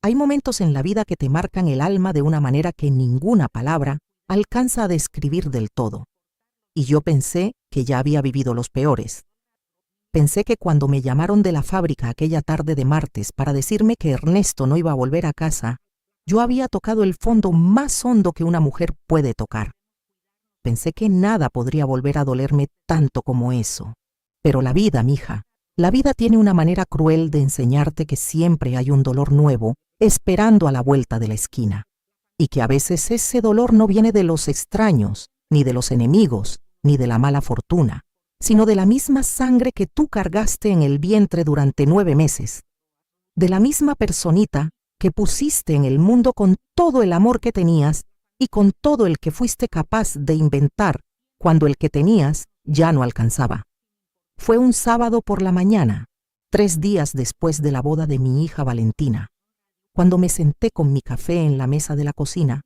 Hay momentos en la vida que te marcan el alma de una manera que ninguna palabra alcanza a describir del todo. Y yo pensé que ya había vivido los peores. Pensé que cuando me llamaron de la fábrica aquella tarde de martes para decirme que Ernesto no iba a volver a casa, yo había tocado el fondo más hondo que una mujer puede tocar. Pensé que nada podría volver a dolerme tanto como eso. Pero la vida, mija, la vida tiene una manera cruel de enseñarte que siempre hay un dolor nuevo esperando a la vuelta de la esquina, y que a veces ese dolor no viene de los extraños, ni de los enemigos, ni de la mala fortuna, sino de la misma sangre que tú cargaste en el vientre durante 9 meses, de la misma personita que pusiste en el mundo con todo el amor que tenías y con todo el que fuiste capaz de inventar cuando el que tenías ya no alcanzaba. Fue un sábado por la mañana, 3 días después de la boda de mi hija Valentina, cuando me senté con mi café en la mesa de la cocina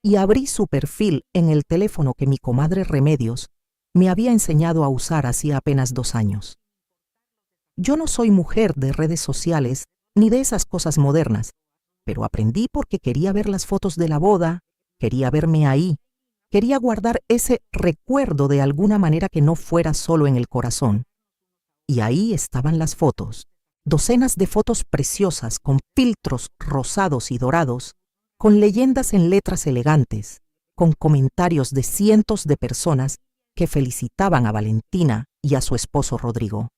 y abrí su perfil en el teléfono que mi comadre Remedios me había enseñado a usar hacía apenas 2 años. Yo no soy mujer de redes sociales ni de esas cosas modernas, pero aprendí porque quería ver las fotos de la boda, quería verme ahí, quería guardar ese recuerdo de alguna manera que no fuera solo en el corazón. Y ahí estaban las fotos, docenas de fotos preciosas con filtros rosados y dorados, con leyendas en letras elegantes, con comentarios de cientos de personas que felicitaban a Valentina y a su esposo Rodrigo.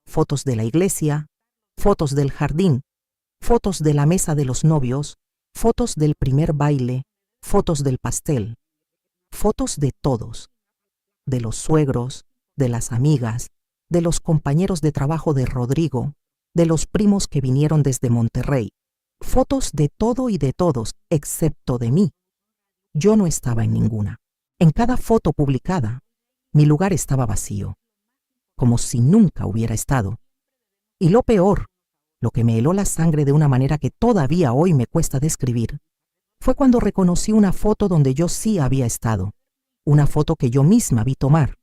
Fotos de la iglesia, fotos del jardín, fotos de la mesa de los novios, fotos del primer baile, fotos del pastel, fotos de todos, de los suegros, de las amigas, de los compañeros de trabajo de Rodrigo, de los primos que vinieron desde Monterrey, fotos de todo y de todos, excepto de mí. Yo no estaba en ninguna. En cada foto publicada, mi lugar estaba vacío, como si nunca hubiera estado. Y lo peor, lo que me heló la sangre de una manera que todavía hoy me cuesta describir, fue cuando reconocí una foto donde yo sí había estado, una foto que yo misma vi tomar,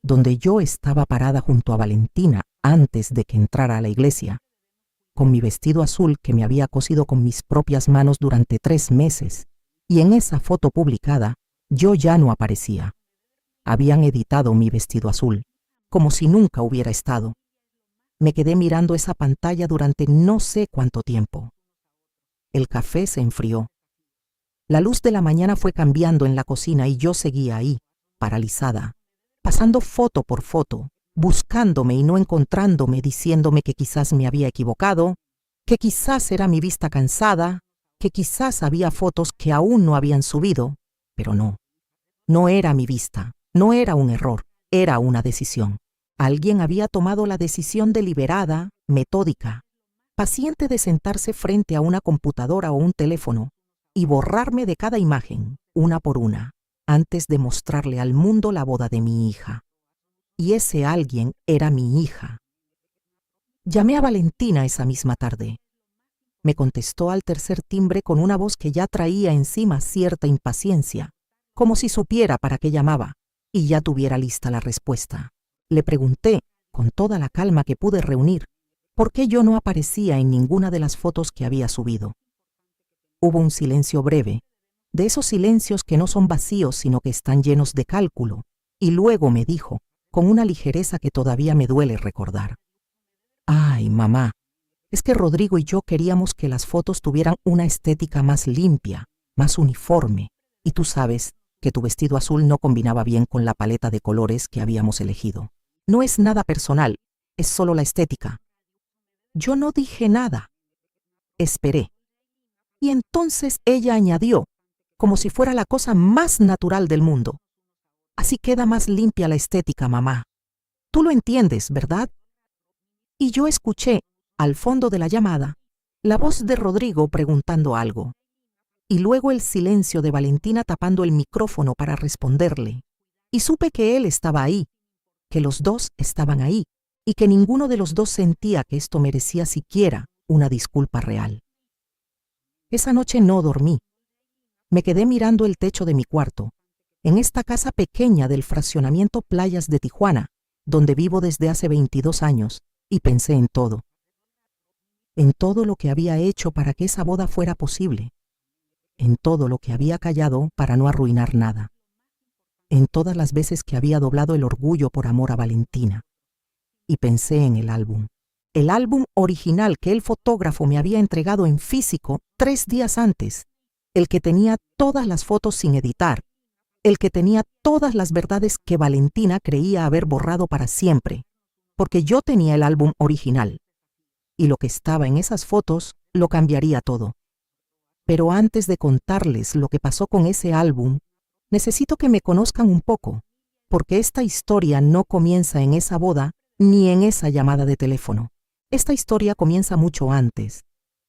donde yo estaba parada junto a Valentina antes de que entrara a la iglesia, con mi vestido azul que me había cosido con mis propias manos durante 3 meses, y en esa foto publicada yo ya no aparecía. Habían editado mi vestido azul, como si nunca hubiera estado. Me quedé mirando esa pantalla durante no sé cuánto tiempo. El café se enfrió. La luz de la mañana fue cambiando en la cocina y yo seguía ahí, paralizada, pasando foto por foto, buscándome y no encontrándome, diciéndome que quizás me había equivocado, que quizás era mi vista cansada, que quizás había fotos que aún no habían subido, pero no. No era mi vista, no era un error, era una decisión. Alguien había tomado la decisión deliberada, metódica, paciente de sentarse frente a una computadora o un teléfono y borrarme de cada imagen, una por una, antes de mostrarle al mundo la boda de mi hija. Y ese alguien era mi hija. Llamé a Valentina esa misma tarde. Me contestó al tercer timbre con una voz que ya traía encima cierta impaciencia, como si supiera para qué llamaba y ya tuviera lista la respuesta. Le pregunté, con toda la calma que pude reunir, por qué yo no aparecía en ninguna de las fotos que había subido. Hubo un silencio breve, de esos silencios que no son vacíos sino que están llenos de cálculo, y luego me dijo, con una ligereza que todavía me duele recordar: «Ay, mamá, es que Rodrigo y yo queríamos que las fotos tuvieran una estética más limpia, más uniforme, y tú sabes que tu vestido azul no combinaba bien con la paleta de colores que habíamos elegido. No es nada personal, es solo la estética». Yo no dije nada. Esperé. Y entonces ella añadió, como si fuera la cosa más natural del mundo: «Así queda más limpia la estética, mamá. Tú lo entiendes, ¿verdad?». Y yo escuché, al fondo de la llamada, la voz de Rodrigo preguntando algo, y luego el silencio de Valentina tapando el micrófono para responderle, y supe que él estaba ahí, que los dos estaban ahí, y que ninguno de los dos sentía que esto merecía siquiera una disculpa real. Esa noche no dormí. Me quedé mirando el techo de mi cuarto, en esta casa pequeña del fraccionamiento Playas de Tijuana, donde vivo desde hace 22 años, y pensé en todo. en todo lo que había hecho para que esa boda fuera posible, en todo lo que había callado para no arruinar nada, en todas las veces que había doblado el orgullo por amor a Valentina. Y pensé en el álbum original que el fotógrafo me había entregado en físico 3 días antes, el que tenía todas las fotos sin editar, el que tenía todas las verdades que Valentina creía haber borrado para siempre, porque yo tenía el álbum original, y lo que estaba en esas fotos lo cambiaría todo. Pero antes de contarles lo que pasó con ese álbum, necesito que me conozcan un poco, porque esta historia no comienza en esa boda ni en esa llamada de teléfono. Esta historia comienza mucho antes,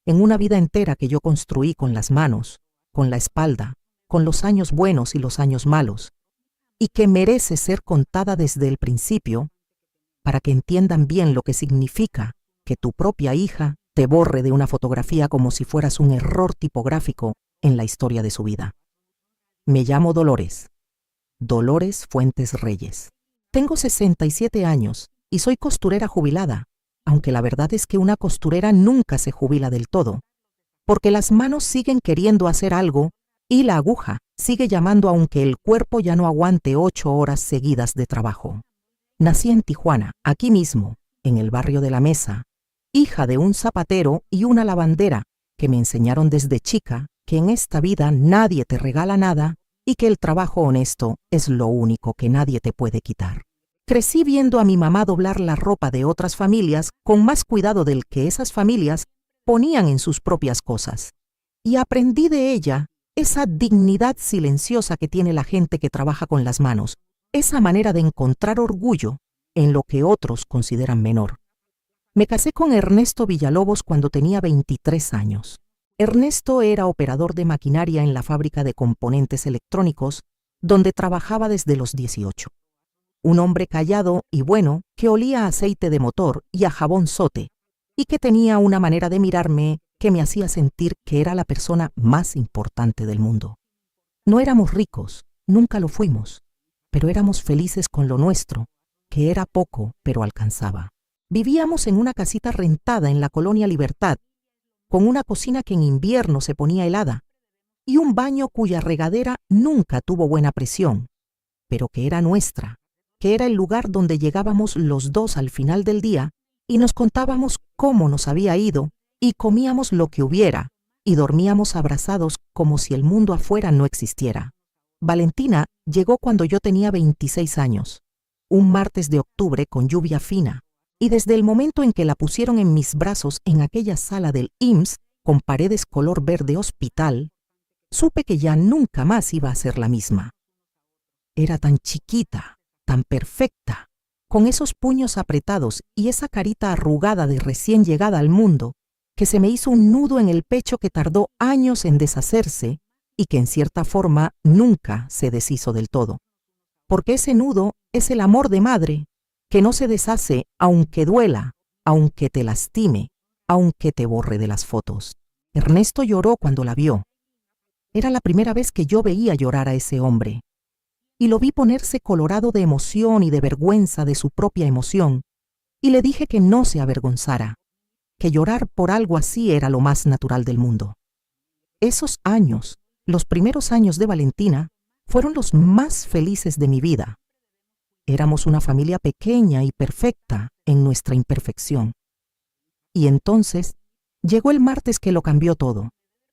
en una vida entera que yo construí con las manos, con la espalda, con los años buenos y los años malos, y que merece ser contada desde el principio para que entiendan bien lo que significa que tu propia hija te borre de una fotografía como si fueras un error tipográfico en la historia de su vida. Me llamo Dolores Fuentes Reyes. Tengo 67 años y soy costurera jubilada, aunque la verdad es que una costurera nunca se jubila del todo, porque las manos siguen queriendo hacer algo y la aguja sigue llamando aunque el cuerpo ya no aguante 8 horas seguidas de trabajo. Nací en Tijuana, aquí mismo, en el barrio de La Mesa, hija de un zapatero y una lavandera que me enseñaron desde chica que en esta vida nadie te regala nada y que el trabajo honesto es lo único que nadie te puede quitar. Crecí viendo a mi mamá doblar la ropa de otras familias con más cuidado del que esas familias ponían en sus propias cosas. Y aprendí de ella esa dignidad silenciosa que tiene la gente que trabaja con las manos, esa manera de encontrar orgullo en lo que otros consideran menor. Me casé con Ernesto Villalobos cuando tenía 23 años. Ernesto era operador de maquinaria en la fábrica de componentes electrónicos, donde trabajaba desde los 18. Un hombre callado y bueno que olía a aceite de motor y a jabón Sote, y que tenía una manera de mirarme que me hacía sentir que era la persona más importante del mundo. No éramos ricos, nunca lo fuimos, pero éramos felices con lo nuestro, que era poco, pero alcanzaba. Vivíamos en una casita rentada en la Colonia Libertad, con una cocina que en invierno se ponía helada, y un baño cuya regadera nunca tuvo buena presión, pero que era nuestra, que era el lugar donde llegábamos los dos al final del día y nos contábamos cómo nos había ido y comíamos lo que hubiera y dormíamos abrazados como si el mundo afuera no existiera. Valentina llegó cuando yo tenía 26 años, un martes de octubre con lluvia fina, y desde el momento en que la pusieron en mis brazos en aquella sala del IMSS con paredes color verde hospital, supe que ya nunca más iba a ser la misma. Era tan chiquita, tan perfecta, con esos puños apretados y esa carita arrugada de recién llegada al mundo, que se me hizo un nudo en el pecho que tardó años en deshacerse y que en cierta forma nunca se deshizo del todo. Porque ese nudo es el amor de madre, que no se deshace aunque duela, aunque te lastime, aunque te borre de las fotos. Ernesto lloró cuando la vio. Era la primera vez que yo veía llorar a ese hombre. Y lo vi ponerse colorado de emoción y de vergüenza de su propia emoción, y le dije que no se avergonzara, que llorar por algo así era lo más natural del mundo. Esos años, los primeros años de Valentina, fueron los más felices de mi vida. Éramos una familia pequeña y perfecta en nuestra imperfección. Y entonces llegó el martes que lo cambió todo.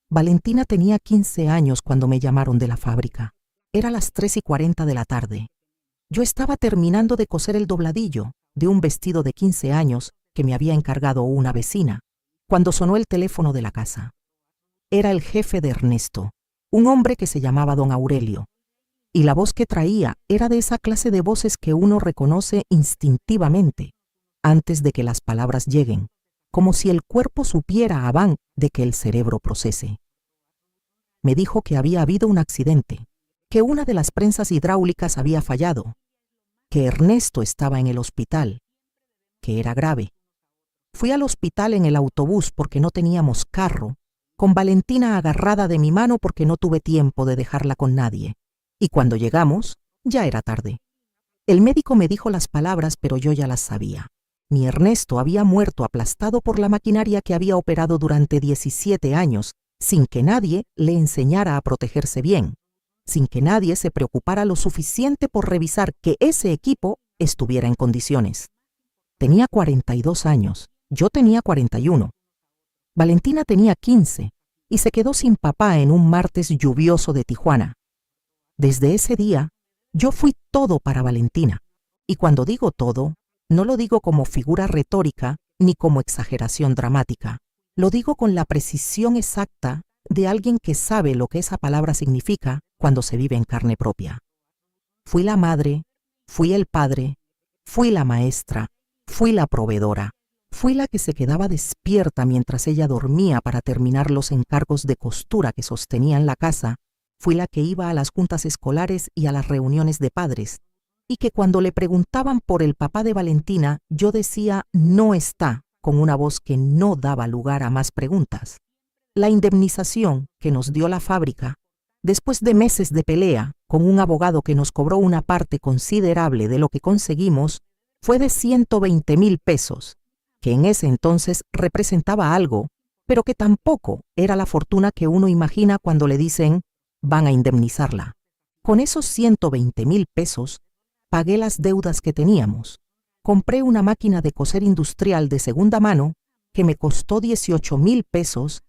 Valentina tenía 15 años cuando me llamaron de la fábrica. Era las 3:40 de la tarde. Yo estaba terminando de coser el dobladillo de un vestido de 15 años que me había encargado una vecina, cuando sonó el teléfono de la casa. Era el jefe de Ernesto, un hombre que se llamaba don Aurelio, y la voz que traía era de esa clase de voces que uno reconoce instintivamente, antes de que las palabras lleguen, como si el cuerpo supiera a de que el cerebro procese. Me dijo que había habido un accidente, que una de las prensas hidráulicas había fallado, que Ernesto estaba en el hospital, que era grave. Fui al hospital en el autobús porque no teníamos carro, con Valentina agarrada de mi mano porque no tuve tiempo de dejarla con nadie. Y cuando llegamos, ya era tarde. El médico me dijo las palabras, pero yo ya las sabía. Mi Ernesto había muerto aplastado por la maquinaria que había operado durante 17 años, sin que nadie le enseñara a protegerse bien, sin que nadie se preocupara lo suficiente por revisar que ese equipo estuviera en condiciones. Tenía 42 años, yo tenía 41. Valentina tenía 15 y se quedó sin papá en un martes lluvioso de Tijuana. Desde ese día, yo fui todo para Valentina. Y cuando digo todo, no lo digo como figura retórica ni como exageración dramática. Lo digo con la precisión exacta de alguien que sabe lo que esa palabra significa cuando se vive en carne propia. Fui la madre, fui el padre, fui la maestra, fui la proveedora. Fui la que se quedaba despierta mientras ella dormía para terminar los encargos de costura que sostenían la casa. Fui la que iba a las juntas escolares y a las reuniones de padres, y que cuando le preguntaban por el papá de Valentina, yo decía no está, con una voz que no daba lugar a más preguntas. La indemnización que nos dio la fábrica, después de meses de pelea con un abogado que nos cobró una parte considerable de lo que conseguimos, fue de 120,000 pesos, que en ese entonces representaba algo, pero que tampoco era la fortuna que uno imagina cuando le dicen van a indemnizarla. Con esos 120,000 pesos pagué las deudas que teníamos. Compré una máquina de coser industrial de segunda mano que me costó 18,000 pesos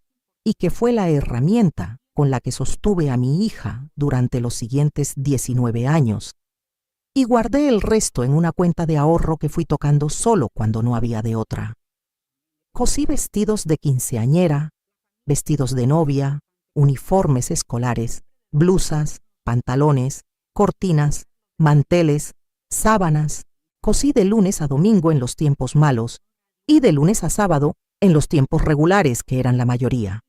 y que fue la herramienta con la que sostuve a mi hija durante los siguientes 19 años. Y guardé el resto en una cuenta de ahorro que fui tocando solo cuando no había de otra. Cosí vestidos de quinceañera, vestidos de novia, uniformes escolares, blusas, pantalones, cortinas, manteles, sábanas. Cosí de lunes a domingo en los tiempos malos y de lunes a sábado en los tiempos regulares, que eran la mayoría.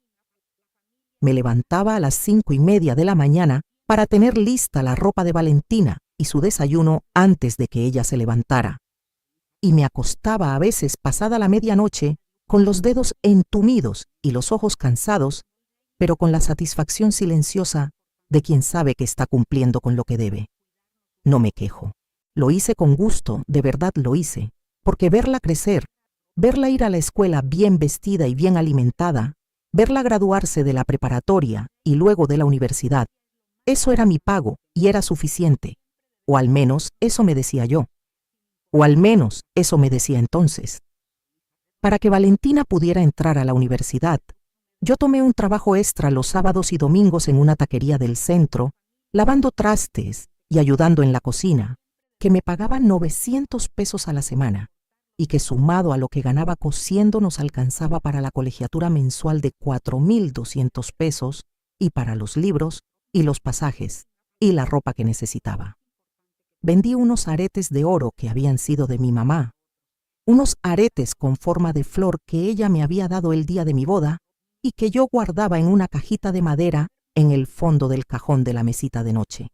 Me levantaba a las 5:30 de la mañana para tener lista la ropa de Valentina y su desayuno antes de que ella se levantara. Y me acostaba a veces pasada la medianoche con los dedos entumidos y los ojos cansados, pero con la satisfacción silenciosa de quien sabe que está cumpliendo con lo que debe. No me quejo. Lo hice con gusto, de verdad lo hice, porque verla crecer, verla ir a la escuela bien vestida y bien alimentada, verla graduarse de la preparatoria y luego de la universidad, eso era mi pago y era suficiente. O al menos eso me decía yo. O al menos eso me decía entonces. Para que Valentina pudiera entrar a la universidad, yo tomé un trabajo extra los sábados y domingos en una taquería del centro, lavando trastes y ayudando en la cocina, que me pagaba 900 pesos a la semana y que sumado a lo que ganaba cosiendo nos alcanzaba para la colegiatura mensual de 4,200 pesos y para los libros y los pasajes y la ropa que necesitaba. Vendí unos aretes de oro que habían sido de mi mamá, unos aretes con forma de flor que ella me había dado el día de mi boda y que yo guardaba en una cajita de madera en el fondo del cajón de la mesita de noche.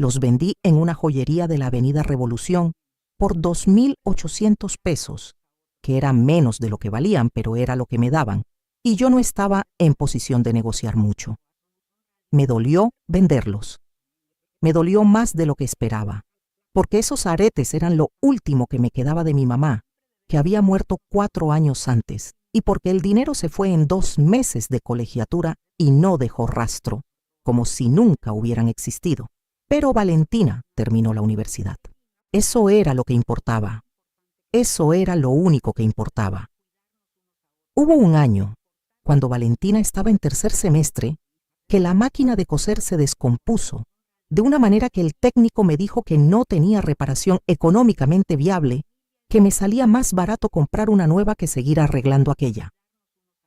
Los vendí en una joyería de la Avenida Revolución por 2,800 pesos, que era menos de lo que valían, pero era lo que me daban, y yo no estaba en posición de negociar mucho. Me dolió venderlos. Me dolió más de lo que esperaba, porque esos aretes eran lo último que me quedaba de mi mamá, que había muerto 4 años antes, y porque el dinero se fue en 2 meses de colegiatura y no dejó rastro, como si nunca hubieran existido. Pero Valentina terminó la universidad. Eso era lo que importaba. Eso era lo único que importaba. Hubo un año, cuando Valentina estaba en tercer semestre, que la máquina de coser se descompuso, de una manera que el técnico me dijo que no tenía reparación económicamente viable, que me salía más barato comprar una nueva que seguir arreglando aquella.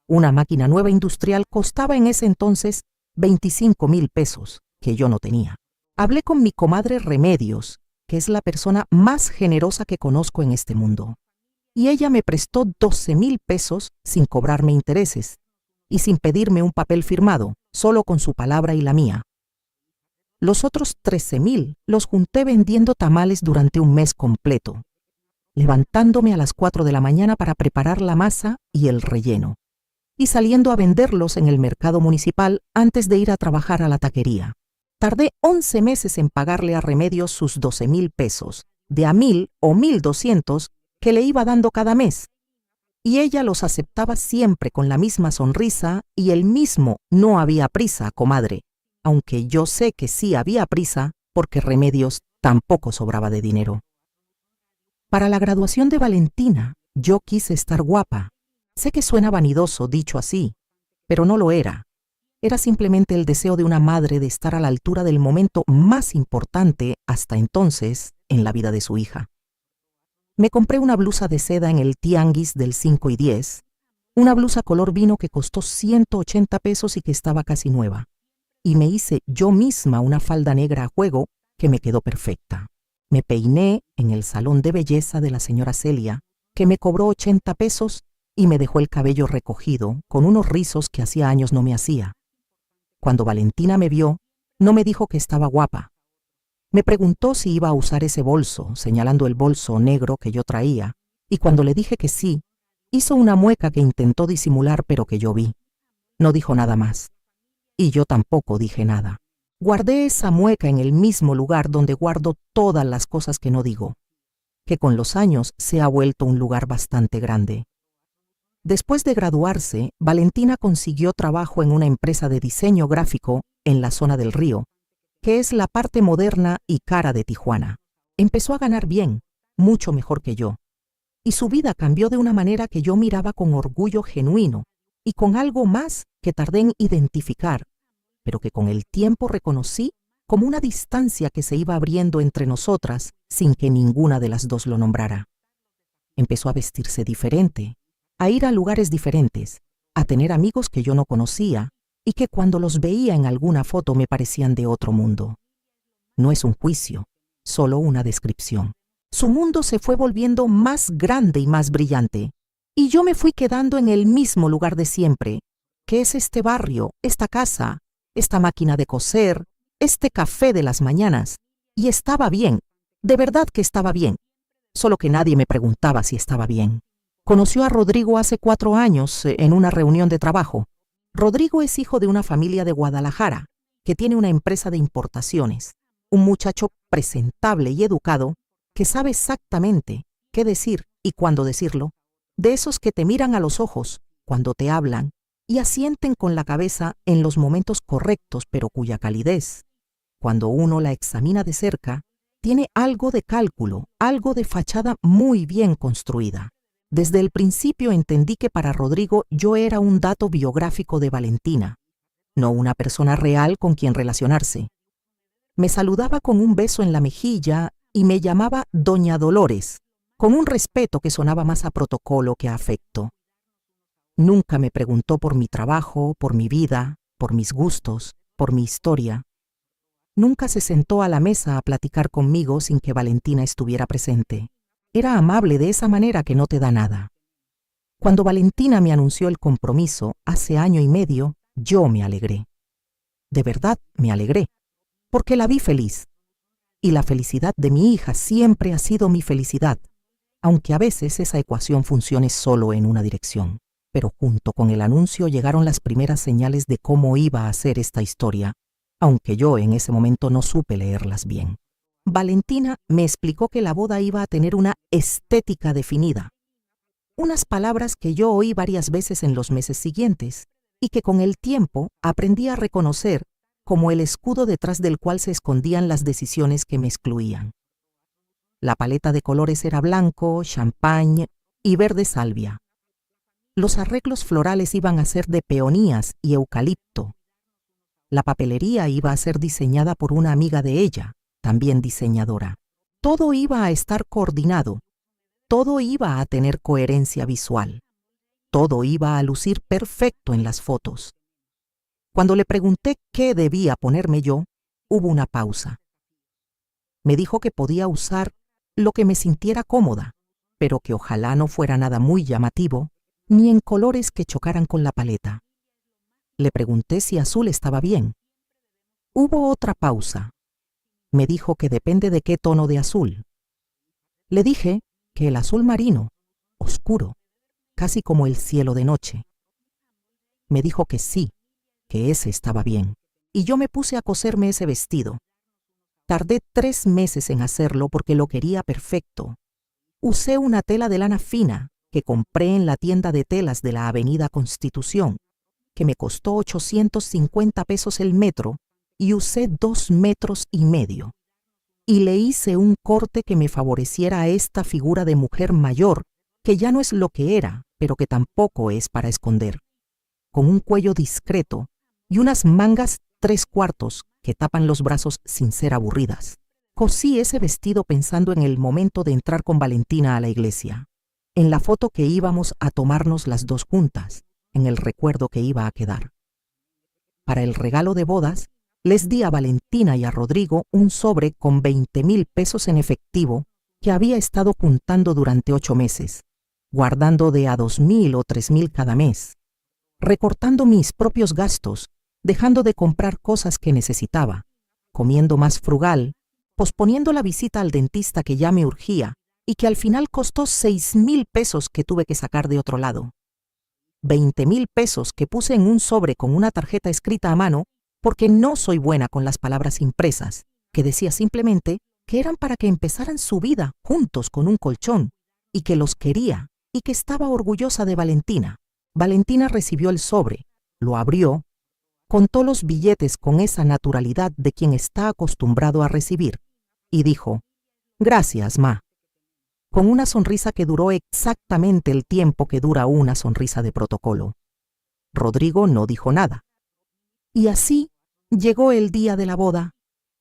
Una máquina nueva industrial costaba en ese entonces 25,000 pesos, que yo no tenía. Hablé con mi comadre Remedios, que es la persona más generosa que conozco en este mundo, y ella me prestó 12,000 pesos sin cobrarme intereses y sin pedirme un papel firmado, solo con su palabra y la mía. Los otros 13,000 los junté vendiendo tamales durante un mes completo, levantándome a las 4 de la mañana para preparar la masa y el relleno, y saliendo a venderlos en el mercado municipal antes de ir a trabajar a la taquería. Tardé 11 meses en pagarle a Remedios sus 12,000 pesos, de a 1,000 o 1,200 que le iba dando cada mes, y ella los aceptaba siempre con la misma sonrisa y el mismo "no había prisa, comadre", aunque yo sé que sí había prisa porque Remedios tampoco sobraba de dinero. Para la graduación de Valentina, yo quise estar guapa. Sé que suena vanidoso dicho así, pero no lo era. Era simplemente el deseo de una madre de estar a la altura del momento más importante hasta entonces en la vida de su hija. Me compré una blusa de seda en el tianguis del 5 y 10, una blusa color vino que costó 180 pesos y que estaba casi nueva, y me hice yo misma una falda negra a juego que me quedó perfecta. Me peiné en el salón de belleza de la señora Celia, que me cobró 80 pesos y me dejó el cabello recogido con unos rizos que hacía años no me hacía. Cuando Valentina me vio, no me dijo que estaba guapa. Me preguntó si iba a usar ese bolso, señalando el bolso negro que yo traía, y cuando le dije que sí, hizo una mueca que intentó disimular pero que yo vi. No dijo nada más. Y yo tampoco dije nada. Guardé esa mueca en el mismo lugar donde guardo todas las cosas que no digo, que con los años se ha vuelto un lugar bastante grande. Después de graduarse, Valentina consiguió trabajo en una empresa de diseño gráfico en la zona del Río, que es la parte moderna y cara de Tijuana. Empezó a ganar bien, mucho mejor que yo, y su vida cambió de una manera que yo miraba con orgullo genuino y con algo más que tardé en identificar, pero que con el tiempo reconocí como una distancia que se iba abriendo entre nosotras sin que ninguna de las dos lo nombrara. Empezó a vestirse diferente, a ir a lugares diferentes, a tener amigos que yo no conocía y que cuando los veía en alguna foto me parecían de otro mundo. No es un juicio, solo una descripción. Su mundo se fue volviendo más grande y más brillante, y yo me fui quedando en el mismo lugar de siempre, que es este barrio, esta casa, esta máquina de coser, este café de las mañanas, y estaba bien, de verdad que estaba bien, solo que nadie me preguntaba si estaba bien. Conoció a Rodrigo hace 4 años en una reunión de trabajo. Rodrigo es hijo de una familia de Guadalajara, que tiene una empresa de importaciones, un muchacho presentable y educado, que sabe exactamente qué decir y cuándo decirlo, de esos que te miran a los ojos cuando te hablan y asienten con la cabeza en los momentos correctos, pero cuya calidez, cuando uno la examina de cerca, tiene algo de cálculo, algo de fachada muy bien construida. Desde el principio entendí que para Rodrigo yo era un dato biográfico de Valentina, no una persona real con quien relacionarse. Me saludaba con un beso en la mejilla y me llamaba Doña Dolores, con un respeto que sonaba más a protocolo que a afecto. Nunca me preguntó por mi trabajo, por mi vida, por mis gustos, por mi historia. Nunca se sentó a la mesa a platicar conmigo sin que Valentina estuviera presente. Era amable de esa manera que no te da nada. Cuando Valentina me anunció el compromiso hace 1 año y medio, yo me alegré. De verdad me alegré, porque la vi feliz. Y la felicidad de mi hija siempre ha sido mi felicidad, aunque a veces esa ecuación funcione solo en una dirección. Pero junto con el anuncio llegaron las primeras señales de cómo iba a ser esta historia, aunque yo en ese momento no supe leerlas bien. Valentina me explicó que la boda iba a tener una estética definida, unas palabras que yo oí varias veces en los meses siguientes y que con el tiempo aprendí a reconocer como el escudo detrás del cual se escondían las decisiones que me excluían. La paleta de colores era blanco, champagne y verde salvia. Los arreglos florales iban a ser de peonías y eucalipto. La papelería iba a ser diseñada por una amiga de ella, también diseñadora. Todo iba a estar coordinado, todo iba a tener coherencia visual, todo iba a lucir perfecto en las fotos. Cuando le pregunté qué debía ponerme yo, hubo una pausa. Me dijo que podía usar lo que me sintiera cómoda, pero que ojalá no fuera nada muy llamativo, ni en colores que chocaran con la paleta. Le pregunté si azul estaba bien. Hubo otra pausa. Me dijo que depende de qué tono de azul. Le dije que el azul marino, oscuro, casi como el cielo de noche. Me dijo que sí, que ese estaba bien, y yo me puse a coserme ese vestido. Tardé 3 meses en hacerlo porque lo quería perfecto. Usé una tela de lana fina que compré en la tienda de telas de la Avenida Constitución, que me costó 850 pesos el metro, y usé 2,5 metros. Y le hice un corte que me favoreciera a esta figura de mujer mayor, que ya no es lo que era, pero que tampoco es para esconder, con un cuello discreto y unas mangas 3/4 que tapan los brazos sin ser aburridas. Cosí ese vestido pensando en el momento de entrar con Valentina a la iglesia, en la foto que íbamos a tomarnos las dos juntas, en el recuerdo que iba a quedar. Para el regalo de bodas, les di a Valentina y a Rodrigo un sobre con 20,000 pesos en efectivo que había estado juntando durante 8 meses, guardando de a 2,000 o 3,000 cada mes, recortando mis propios gastos, dejando de comprar cosas que necesitaba, comiendo más frugal, posponiendo la visita al dentista que ya me urgía y que al final costó 6,000 pesos que tuve que sacar de otro lado. 20,000 pesos que puse en un sobre con una tarjeta escrita a mano porque no soy buena con las palabras impresas, que decía simplemente que eran para que empezaran su vida juntos con un colchón y que los quería y que estaba orgullosa de Valentina. Valentina recibió el sobre, lo abrió, contó los billetes con esa naturalidad de quien está acostumbrado a recibir y dijo: «Gracias, ma», con una sonrisa que duró exactamente el tiempo que dura una sonrisa de protocolo. Rodrigo no dijo nada. Y así llegó el día de la boda,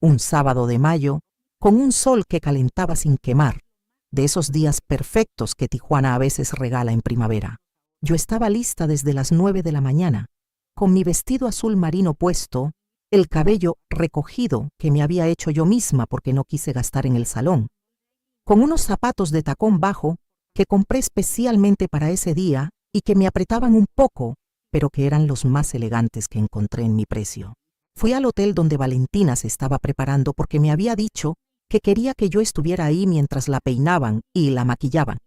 un sábado de mayo, con un sol que calentaba sin quemar, de esos días perfectos que Tijuana a veces regala en primavera. Yo estaba lista desde las 9 de la mañana, con mi vestido azul marino puesto, el cabello recogido que me había hecho yo misma porque no quise gastar en el salón, con unos zapatos de tacón bajo que compré especialmente para ese día y que me apretaban un poco, pero que eran los más elegantes que encontré en mi precio. Fui al hotel donde Valentina se estaba preparando porque me había dicho que quería que yo estuviera ahí mientras la peinaban y la maquillaban.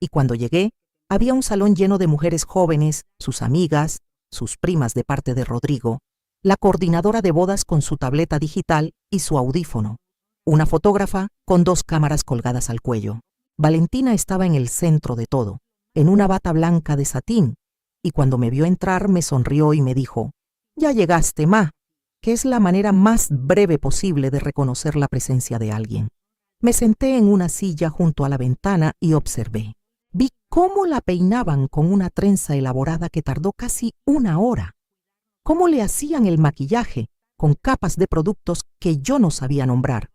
Y cuando llegué, había un salón lleno de mujeres jóvenes, sus amigas, sus primas de parte de Rodrigo, la coordinadora de bodas con su tableta digital y su audífono, una fotógrafa con 2 cámaras colgadas al cuello. Valentina estaba en el centro de todo, en una bata blanca de satín, y cuando me vio entrar me sonrió y me dijo: «Ya llegaste, ma», que es la manera más breve posible de reconocer la presencia de alguien. Me senté en una silla junto a la ventana y observé. Vi cómo la peinaban con una trenza elaborada que tardó casi 1 hora, cómo le hacían el maquillaje con capas de productos que yo no sabía nombrar,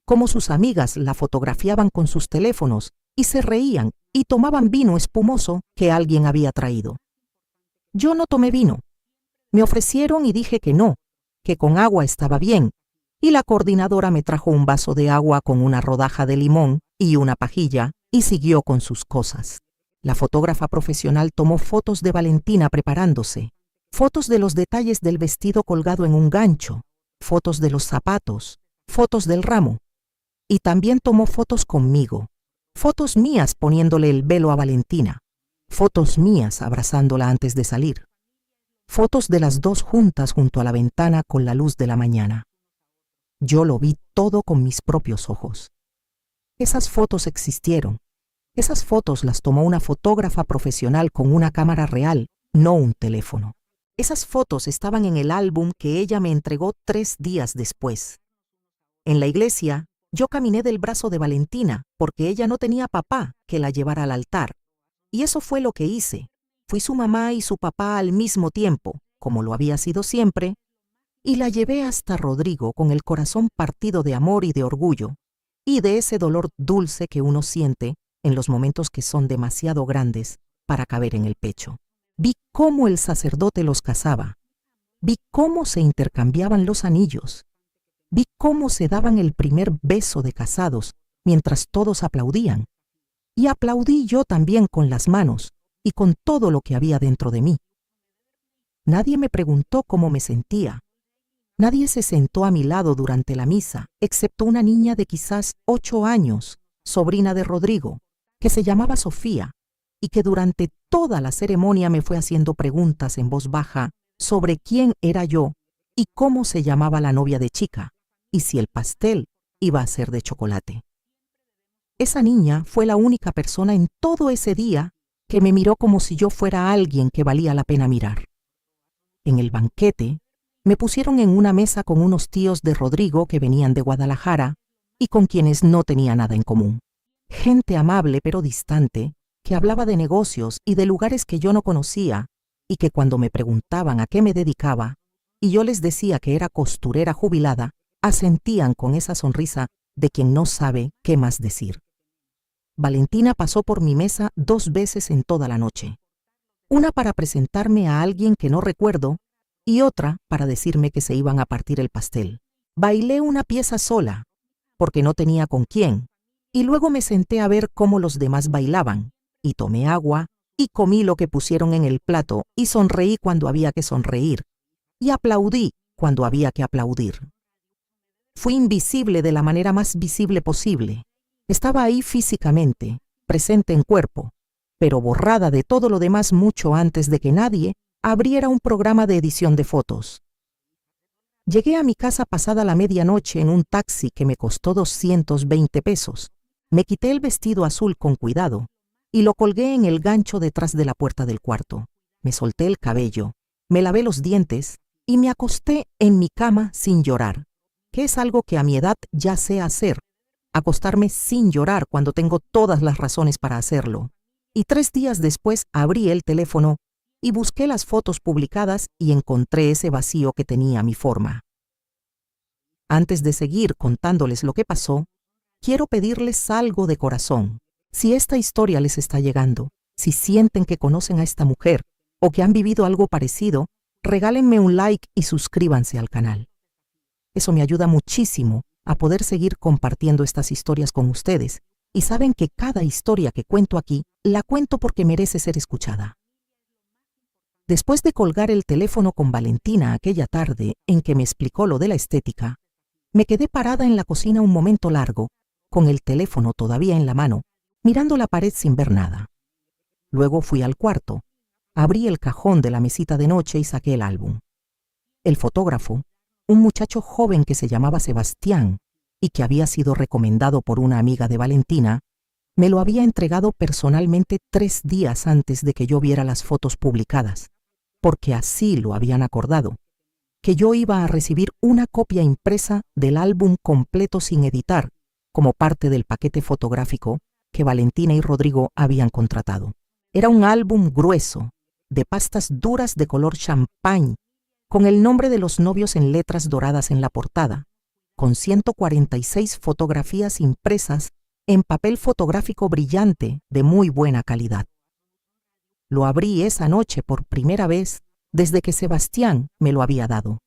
cómo sus amigas la fotografiaban con sus teléfonos y se reían y tomaban vino espumoso que alguien había traído. Yo no tomé vino. Me ofrecieron y dije que no, que con agua estaba bien, y la coordinadora me trajo un vaso de agua con una rodaja de limón y una pajilla y siguió con sus cosas. La fotógrafa profesional tomó fotos de Valentina preparándose, fotos de los detalles del vestido colgado en un gancho, fotos de los zapatos, fotos del ramo, y también tomó fotos conmigo, fotos mías poniéndole el velo a Valentina, fotos mías abrazándola antes de salir, fotos de las dos juntas junto a la ventana con la luz de la mañana. Yo lo vi todo con mis propios ojos. Esas fotos existieron. Esas fotos las tomó una fotógrafa profesional con una cámara real, no un teléfono. Esas fotos estaban en el álbum que ella me entregó 3 días después. En la iglesia, yo caminé del brazo de Valentina porque ella no tenía papá que la llevara al altar. Y eso fue lo que hice. Fui su mamá y su papá al mismo tiempo, como lo había sido siempre, y la llevé hasta Rodrigo con el corazón partido de amor y de orgullo, y de ese dolor dulce que uno siente en los momentos que son demasiado grandes para caber en el pecho. Vi cómo el sacerdote los casaba. Vi cómo se intercambiaban los anillos. Vi cómo se daban el primer beso de casados mientras todos aplaudían. Y aplaudí yo también con las manos y con todo lo que había dentro de mí. Nadie me preguntó cómo me sentía. Nadie se sentó a mi lado durante la misa, excepto una niña de quizás 8 años, sobrina de Rodrigo, que se llamaba Sofía, y que durante toda la ceremonia me fue haciendo preguntas en voz baja sobre quién era yo y cómo se llamaba la novia de chica, y si el pastel iba a ser de chocolate. Esa niña fue la única persona en todo ese día que me miró como si yo fuera alguien que valía la pena mirar. En el banquete, me pusieron en una mesa con unos tíos de Rodrigo que venían de Guadalajara y con quienes no tenía nada en común. Gente amable pero distante, que hablaba de negocios y de lugares que yo no conocía y que cuando me preguntaban a qué me dedicaba y yo les decía que era costurera jubilada, asentían con esa sonrisa de quien no sabe qué más decir. Valentina pasó por mi mesa 2 veces en toda la noche. Una para presentarme a alguien que no recuerdo y otra para decirme que se iban a partir el pastel. Bailé una pieza sola, porque no tenía con quién, y luego me senté a ver cómo los demás bailaban, y tomé agua, y comí lo que pusieron en el plato, y sonreí cuando había que sonreír, y aplaudí cuando había que aplaudir. Fui invisible de la manera más visible posible. Estaba ahí físicamente, presente en cuerpo, pero borrada de todo lo demás mucho antes de que nadie abriera un programa de edición de fotos. Llegué a mi casa pasada la medianoche en un taxi que me costó 220 pesos. Me quité el vestido azul con cuidado y lo colgué en el gancho detrás de la puerta del cuarto. Me solté el cabello, me lavé los dientes y me acosté en mi cama sin llorar, que es algo que a mi edad ya sé hacer, acostarme sin llorar cuando tengo todas las razones para hacerlo. Y 3 días después abrí el teléfono y busqué las fotos publicadas y encontré ese vacío que tenía mi forma. Antes de seguir contándoles lo que pasó, quiero pedirles algo de corazón. Si esta historia les está llegando, si sienten que conocen a esta mujer o que han vivido algo parecido, regálenme un like y suscríbanse al canal. Eso me ayuda muchísimo a poder seguir compartiendo estas historias con ustedes, y saben que cada historia que cuento aquí, la cuento porque merece ser escuchada. Después de colgar el teléfono con Valentina aquella tarde en que me explicó lo de la estética, me quedé parada en la cocina un momento largo, con el teléfono todavía en la mano, mirando la pared sin ver nada. Luego fui al cuarto, abrí el cajón de la mesita de noche y saqué el álbum. El fotógrafo, un muchacho joven que se llamaba Sebastián y que había sido recomendado por una amiga de Valentina, me lo había entregado personalmente 3 días antes de que yo viera las fotos publicadas, porque así lo habían acordado, que yo iba a recibir una copia impresa del álbum completo sin editar, como parte del paquete fotográfico que Valentina y Rodrigo habían contratado. Era un álbum grueso, de pastas duras de color champán, con el nombre de los novios en letras doradas en la portada, con 146 fotografías impresas en papel fotográfico brillante de muy buena calidad. Lo abrí esa noche por primera vez desde que Sebastián me lo había dado.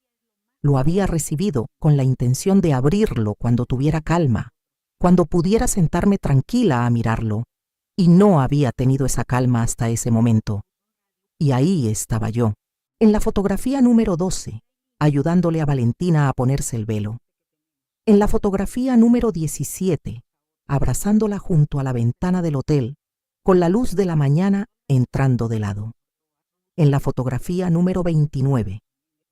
Lo había recibido con la intención de abrirlo cuando tuviera calma, cuando pudiera sentarme tranquila a mirarlo, y no había tenido esa calma hasta ese momento. Y ahí estaba yo, en la fotografía número 12, ayudándole a Valentina a ponerse el velo. En la fotografía número 17, abrazándola junto a la ventana del hotel, con la luz de la mañana entrando de lado. En la fotografía número 29,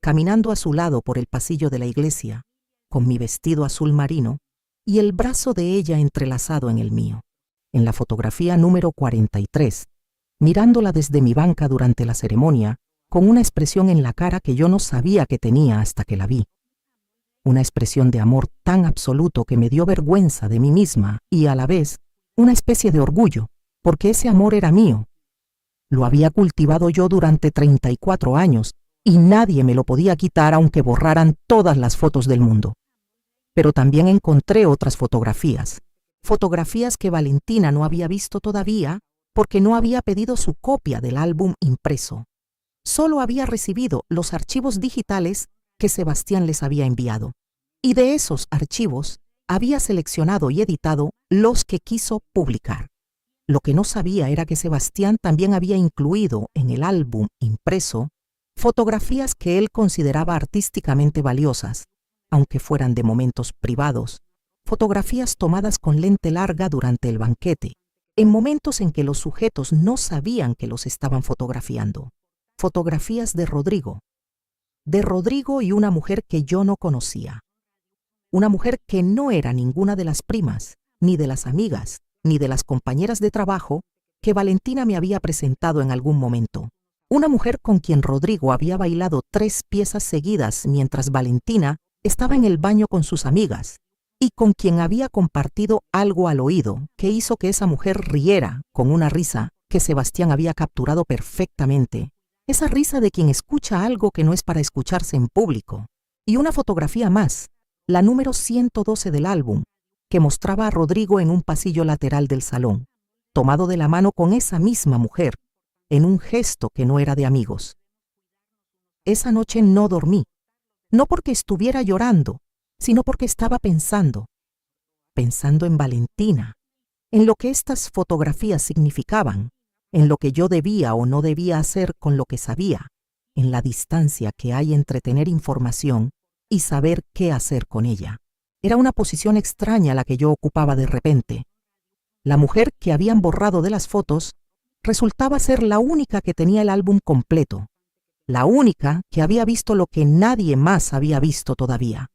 caminando a su lado por el pasillo de la iglesia, con mi vestido azul marino y el brazo de ella entrelazado en el mío. En la fotografía número 43, mirándola desde mi banca durante la ceremonia, con una expresión en la cara que yo no sabía que tenía hasta que la vi. Una expresión de amor tan absoluto que me dio vergüenza de mí misma y a la vez una especie de orgullo, porque ese amor era mío. Lo había cultivado yo durante 34 años y nadie me lo podía quitar aunque borraran todas las fotos del mundo. Pero también encontré otras fotografías, fotografías que Valentina no había visto todavía porque no había pedido su copia del álbum impreso. Solo había recibido los archivos digitales que Sebastián les había enviado, y de esos archivos había seleccionado y editado los que quiso publicar. Lo que no sabía era que Sebastián también había incluido en el álbum impreso fotografías que él consideraba artísticamente valiosas, aunque fueran de momentos privados, fotografías tomadas con lente larga durante el banquete, en momentos en que los sujetos no sabían que los estaban fotografiando. Fotografías de Rodrigo y una mujer que yo no conocía. Una mujer que no era ninguna de las primas, ni de las amigas, ni de las compañeras de trabajo que Valentina me había presentado en algún momento. Una mujer con quien Rodrigo había bailado 3 piezas seguidas mientras Valentina estaba en el baño con sus amigas y con quien había compartido algo al oído que hizo que esa mujer riera con una risa que Sebastián había capturado perfectamente. Esa risa de quien escucha algo que no es para escucharse en público. Y una fotografía más, la número 112 del álbum, que mostraba a Rodrigo en un pasillo lateral del salón, tomado de la mano con esa misma mujer, en un gesto que no era de amigos. Esa noche no dormí, no porque estuviera llorando, sino porque estaba pensando en Valentina, en lo que estas fotografías significaban, en lo que yo debía o no debía hacer con lo que sabía, en la distancia que hay entre tener información y saber qué hacer con ella. Era una posición extraña la que yo ocupaba de repente. La mujer que habían borrado de las fotos resultaba ser la única que tenía el álbum completo, la única que había visto lo que nadie más había visto todavía.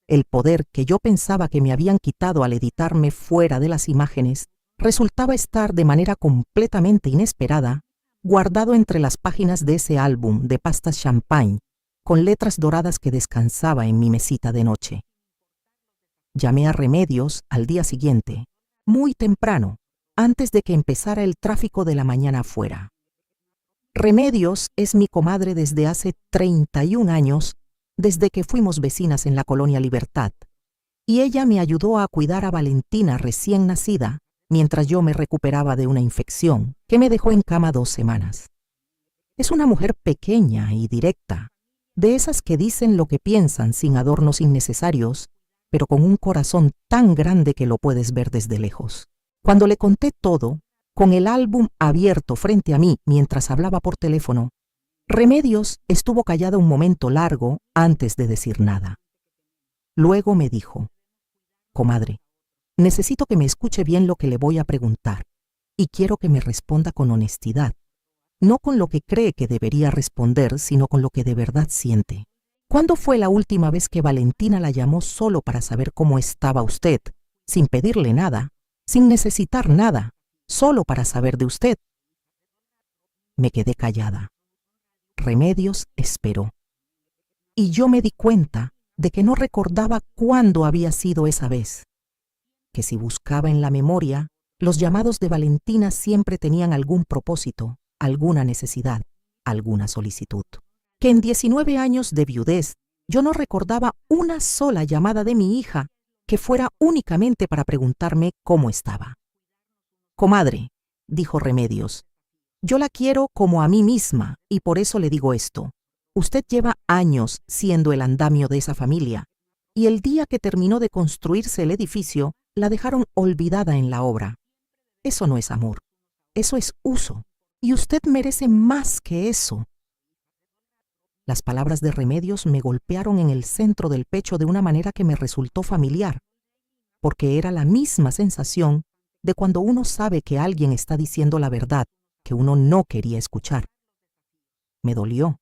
El poder que yo pensaba que me habían quitado al editarme fuera de las imágenes resultaba estar de manera completamente inesperada guardado entre las páginas de ese álbum de pastas champagne con letras doradas que descansaba en mi mesita de noche. Llamé a Remedios al día siguiente, muy temprano, antes de que empezara el tráfico de la mañana afuera. Remedios es mi comadre desde hace 31 años, desde que fuimos vecinas en la Colonia Libertad, y ella me ayudó a cuidar a Valentina recién nacida mientras yo me recuperaba de una infección que me dejó en cama 2 semanas. Es una mujer pequeña y directa, de esas que dicen lo que piensan sin adornos innecesarios, pero con un corazón tan grande que lo puedes ver desde lejos. Cuando le conté todo, con el álbum abierto frente a mí mientras hablaba por teléfono, Remedios estuvo callada un momento largo antes de decir nada. Luego me dijo: «Comadre, necesito que me escuche bien lo que le voy a preguntar, y quiero que me responda con honestidad, no con lo que cree que debería responder, sino con lo que de verdad siente. ¿Cuándo fue la última vez que Valentina la llamó solo para saber cómo estaba usted, sin pedirle nada, sin necesitar nada, solo para saber de usted?» Me quedé callada. Remedios esperó. Y yo me di cuenta de que no recordaba cuándo había sido esa vez. Que si buscaba en la memoria, los llamados de Valentina siempre tenían algún propósito, alguna necesidad, alguna solicitud. Que en 19 años de viudez yo no recordaba una sola llamada de mi hija que fuera únicamente para preguntarme cómo estaba. «Comadre», dijo Remedios, «yo la quiero como a mí misma y por eso le digo esto. Usted lleva años siendo el andamio de esa familia y el día que terminó de construirse el edificio la dejaron olvidada en la obra. Eso no es amor, eso es uso, y usted merece más que eso». Las palabras de Remedios me golpearon en el centro del pecho de una manera que me resultó familiar, porque era la misma sensación de cuando uno sabe que alguien está diciendo la verdad que uno no quería escuchar. Me dolió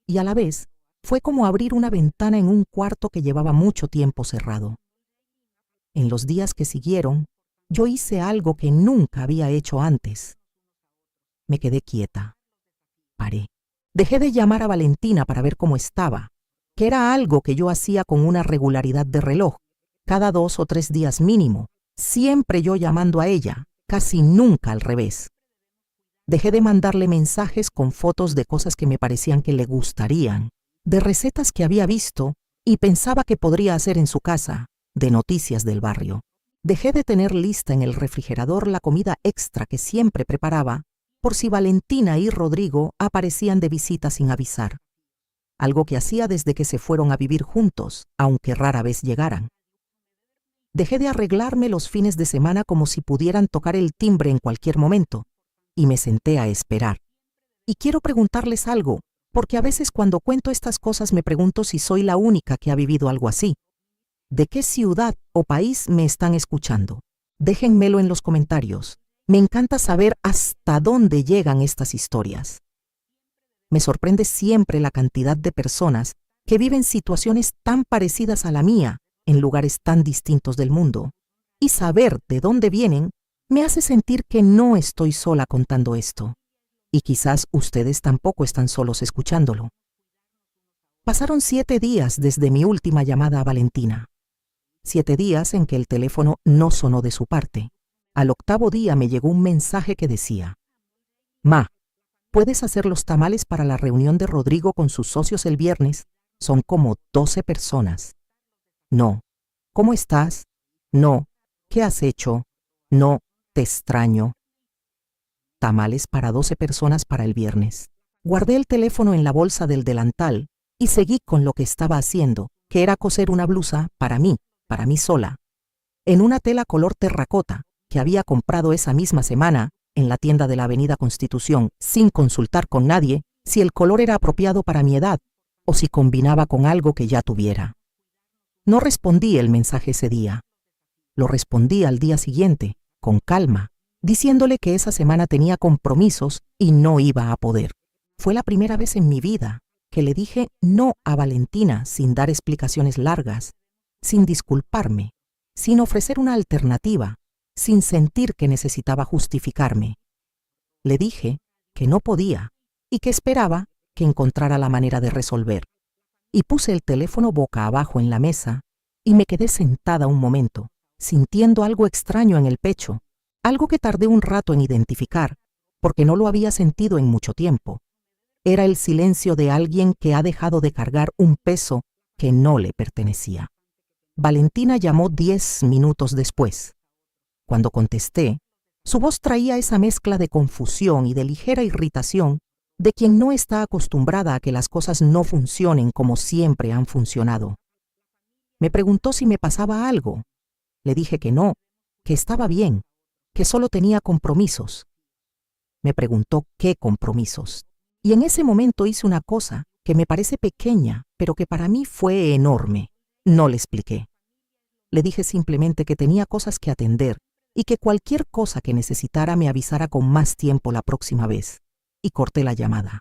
y a la vez fue como abrir una ventana en un cuarto que llevaba mucho tiempo cerrado. En los días que siguieron, yo hice algo que nunca había hecho antes. Me quedé quieta. Paré. Dejé de llamar a Valentina para ver cómo estaba, que era algo que yo hacía con una regularidad de reloj, cada 2 o 3 días mínimo, siempre yo llamando a ella, casi nunca al revés. Dejé de mandarle mensajes con fotos de cosas que me parecían que le gustarían, de recetas que había visto y pensaba que podría hacer en su casa, de noticias del barrio. Dejé de tener lista en el refrigerador la comida extra que siempre preparaba por si Valentina y Rodrigo aparecían de visita sin avisar. Algo que hacía desde que se fueron a vivir juntos, aunque rara vez llegaran. Dejé de arreglarme los fines de semana como si pudieran tocar el timbre en cualquier momento, y me senté a esperar. Y quiero preguntarles algo, porque a veces cuando cuento estas cosas me pregunto si soy la única que ha vivido algo así. ¿De qué ciudad o país me están escuchando? Déjenmelo en los comentarios. Me encanta saber hasta dónde llegan estas historias. Me sorprende siempre la cantidad de personas que viven situaciones tan parecidas a la mía en lugares tan distintos del mundo. y saber de dónde vienen me hace sentir que no estoy sola contando esto. Y quizás ustedes tampoco están solos escuchándolo. Pasaron 7 días desde mi última llamada a Valentina. 7 días en que el teléfono no sonó de su parte. Al 8º día me llegó un mensaje que decía: «Ma, ¿puedes hacer los tamales para la reunión de Rodrigo con sus socios el viernes? Son como 12 personas. No. ¿Cómo estás? No. ¿Qué has hecho? No. Te extraño». Tamales para 12 personas para el viernes. Guardé el teléfono en la bolsa del delantal y seguí con lo que estaba haciendo, que era coser una blusa para mí sola, en una tela color terracota que había comprado esa misma semana en la tienda de la Avenida Constitución, sin consultar con nadie si el color era apropiado para mi edad o si combinaba con algo que ya tuviera. No respondí el mensaje ese día. Lo respondí al día siguiente, con calma, diciéndole que esa semana tenía compromisos y no iba a poder. Fue la primera vez en mi vida que le dije no a Valentina sin dar explicaciones largas, sin disculparme, sin ofrecer una alternativa, sin sentir que necesitaba justificarme. Le dije que no podía y que esperaba que encontrara la manera de resolver. Y puse el teléfono boca abajo en la mesa y me quedé sentada un momento, sintiendo algo extraño en el pecho, algo que tardé un rato en identificar, porque no lo había sentido en mucho tiempo. Era el silencio de alguien que ha dejado de cargar un peso que no le pertenecía. Valentina llamó 10 minutos después. Cuando contesté, su voz traía esa mezcla de confusión y de ligera irritación de quien no está acostumbrada a que las cosas no funcionen como siempre han funcionado. Me preguntó si me pasaba algo. Le dije que no, que estaba bien, que solo tenía compromisos. Me preguntó qué compromisos. Y en ese momento hice una cosa que me parece pequeña, pero que para mí fue enorme. No le expliqué. Le dije simplemente que tenía cosas que atender y que cualquier cosa que necesitara me avisara con más tiempo la próxima vez. Y corté la llamada.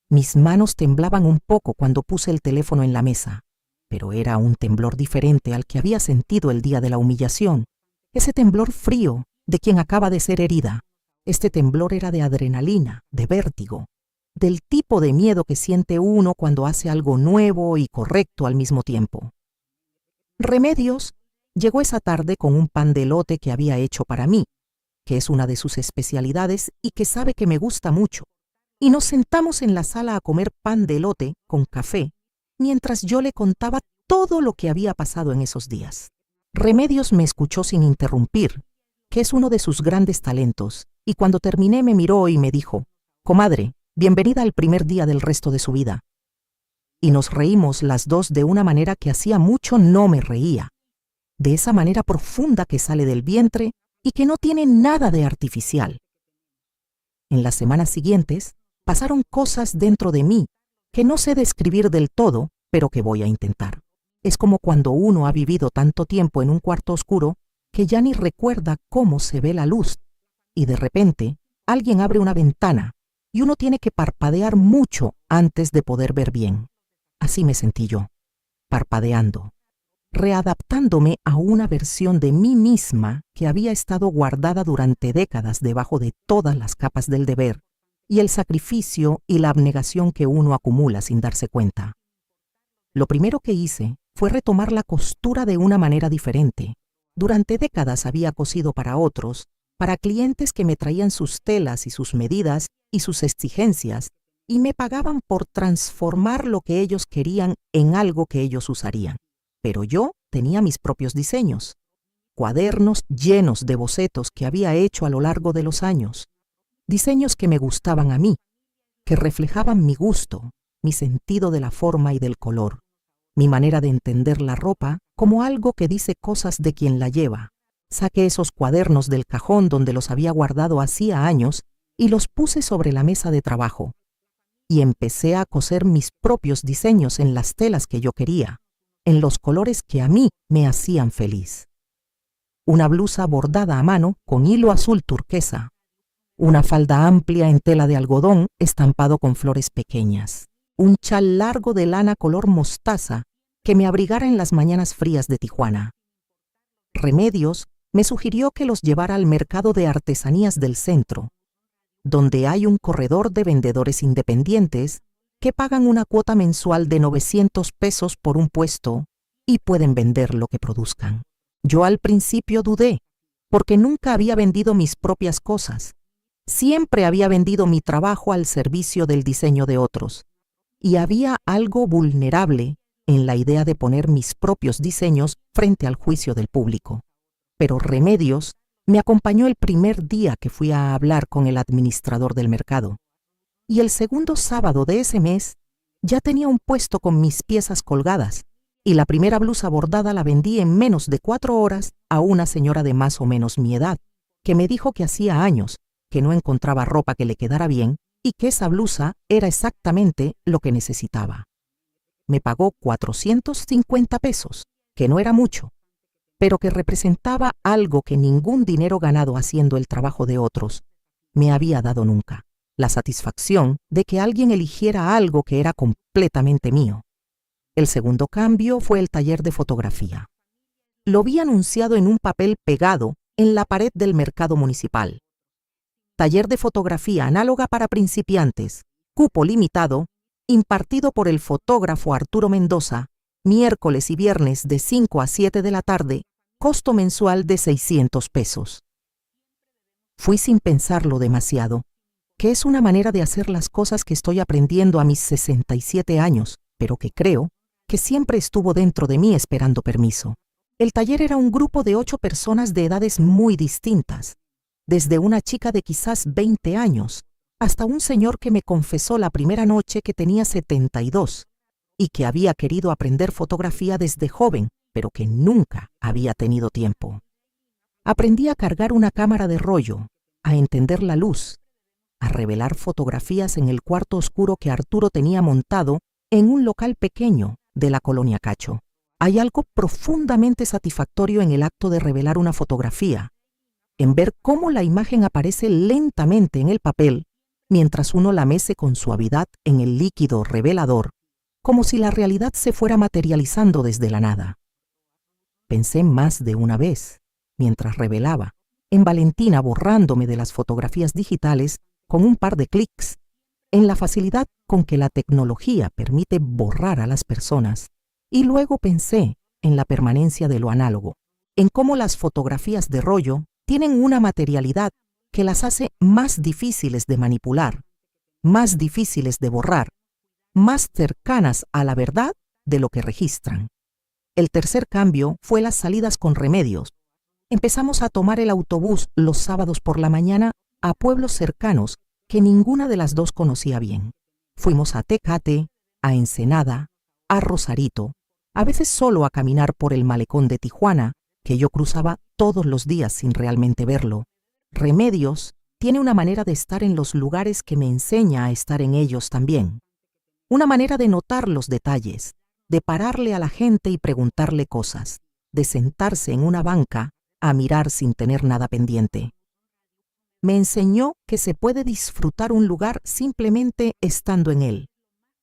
Mis manos temblaban un poco cuando puse el teléfono en la mesa, pero era un temblor diferente al que había sentido el día de la humillación, ese temblor frío de quien acaba de ser herida. Este temblor era de adrenalina, de vértigo, del tipo de miedo que siente uno cuando hace algo nuevo y correcto al mismo tiempo. Remedios llegó esa tarde con un pan de elote que había hecho para mí, que es una de sus especialidades y que sabe que me gusta mucho, y nos sentamos en la sala a comer pan de elote con café, mientras yo le contaba todo lo que había pasado en esos días. Remedios me escuchó sin interrumpir, que es uno de sus grandes talentos, y cuando terminé me miró y me dijo: «Comadre, bienvenida al primer día del resto de su vida». Y nos reímos las dos de una manera que hacía mucho no me reía, de esa manera profunda que sale del vientre y que no tiene nada de artificial. En las semanas siguientes pasaron cosas dentro de mí que no sé describir del todo, pero que voy a intentar. Es como cuando uno ha vivido tanto tiempo en un cuarto oscuro que ya ni recuerda cómo se ve la luz, y de repente alguien abre una ventana y uno tiene que parpadear mucho antes de poder ver bien. Así me sentí yo, parpadeando, readaptándome a una versión de mí misma que había estado guardada durante décadas debajo de todas las capas del deber y el sacrificio y la abnegación que uno acumula sin darse cuenta. Lo primero que hice fue retomar la costura de una manera diferente. Durante décadas había cosido para otros, para clientes que me traían sus telas y sus medidas y sus exigencias, y me pagaban por transformar lo que ellos querían en algo que ellos usarían. Pero yo tenía mis propios diseños, cuadernos llenos de bocetos que había hecho a lo largo de los años, diseños que me gustaban a mí, que reflejaban mi gusto, mi sentido de la forma y del color, mi manera de entender la ropa como algo que dice cosas de quien la lleva. Saqué esos cuadernos del cajón donde los había guardado hacía años y los puse sobre la mesa de trabajo. Y empecé a coser mis propios diseños en las telas que yo quería, en los colores que a mí me hacían feliz. Una blusa bordada a mano con hilo azul turquesa, una falda amplia en tela de algodón estampado con flores pequeñas, un chal largo de lana color mostaza que me abrigara en las mañanas frías de Tijuana. Remedios Me sugirió que los llevara al mercado de artesanías del centro, donde hay un corredor de vendedores independientes que pagan una cuota mensual de 900 pesos por un puesto y pueden vender lo que produzcan. Yo al principio dudé, porque nunca había vendido mis propias cosas. Siempre había vendido mi trabajo al servicio del diseño de otros, y había algo vulnerable en la idea de poner mis propios diseños frente al juicio del público. Pero Remedios me acompañó el primer día que fui a hablar con el administrador del mercado, y el segundo sábado de ese mes ya tenía un puesto con mis piezas colgadas, y la primera blusa bordada la vendí en menos de 4 horas a una señora de más o menos mi edad, que me dijo que hacía años que no encontraba ropa que le quedara bien y que esa blusa era exactamente lo que necesitaba. Me pagó 450 pesos, que no era mucho, pero que representaba algo que ningún dinero ganado haciendo el trabajo de otros me había dado nunca: la satisfacción de que alguien eligiera algo que era completamente mío. El segundo cambio fue el taller de fotografía. Lo vi anunciado en un papel pegado en la pared del mercado municipal. Taller de fotografía análoga para principiantes, cupo limitado, impartido por el fotógrafo Arturo Mendoza, miércoles y viernes de 5 a 7 de la tarde, costo mensual de 600 pesos. Fui sin pensarlo demasiado, que es una manera de hacer las cosas que estoy aprendiendo a mis 67 años, pero que creo que siempre estuvo dentro de mí esperando permiso. El taller era un grupo de 8 personas de edades muy distintas, desde una chica de quizás 20 años hasta un señor que me confesó la primera noche que tenía 72 y que había querido aprender fotografía desde joven, pero que nunca había tenido tiempo. Aprendí a cargar una cámara de rollo, a entender la luz, a revelar fotografías en el cuarto oscuro que Arturo tenía montado en un local pequeño de la colonia Cacho. Hay algo profundamente satisfactorio en el acto de revelar una fotografía, en ver cómo la imagen aparece lentamente en el papel mientras uno la mece con suavidad en el líquido revelador, como si la realidad se fuera materializando desde la nada. Pensé más de una vez, mientras revelaba, en Valentina borrándome de las fotografías digitales con un par de clics, en la facilidad con que la tecnología permite borrar a las personas, y luego pensé en la permanencia de lo análogo, en cómo las fotografías de rollo tienen una materialidad que las hace más difíciles de manipular, más difíciles de borrar, más cercanas a la verdad de lo que registran. El tercer cambio fue las salidas con Remedios. Empezamos a tomar el autobús los sábados por la mañana a pueblos cercanos que ninguna de las dos conocía bien. Fuimos a Tecate, a Ensenada, a Rosarito, a veces solo a caminar por el malecón de Tijuana, que yo cruzaba todos los días sin realmente verlo. Remedios tiene una manera de estar en los lugares que me enseña a estar en ellos también. Una manera de notar los detalles, de pararle a la gente y preguntarle cosas, de sentarse en una banca a mirar sin tener nada pendiente. Me enseñó que se puede disfrutar un lugar simplemente estando en él,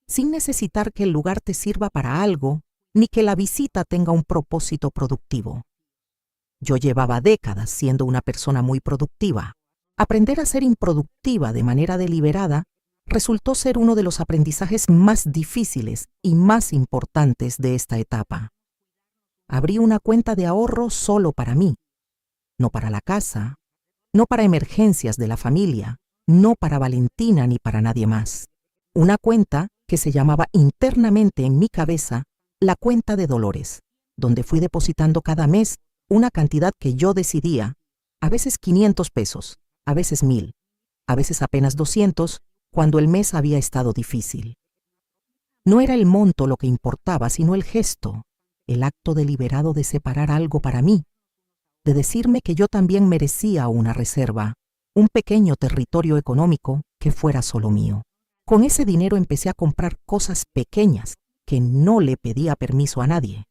sin necesitar que el lugar te sirva para algo, ni que la visita tenga un propósito productivo. Yo llevaba décadas siendo una persona muy productiva. Aprender a ser improductiva de manera deliberada resultó ser uno de los aprendizajes más difíciles y más importantes de esta etapa. Abrí una cuenta de ahorro solo para mí, no para la casa, no para emergencias de la familia, no para Valentina ni para nadie más. Una cuenta que se llamaba internamente en mi cabeza la cuenta de Dolores, donde fui depositando cada mes una cantidad que yo decidía, a veces 500 pesos, a veces 1000, a veces apenas 200, cuando el mes había estado difícil. No era el monto lo que importaba, sino el gesto, el acto deliberado de separar algo para mí, de decirme que yo también merecía una reserva, un pequeño territorio económico que fuera solo mío. Con ese dinero empecé a comprar cosas pequeñas que no le pedía permiso a nadie.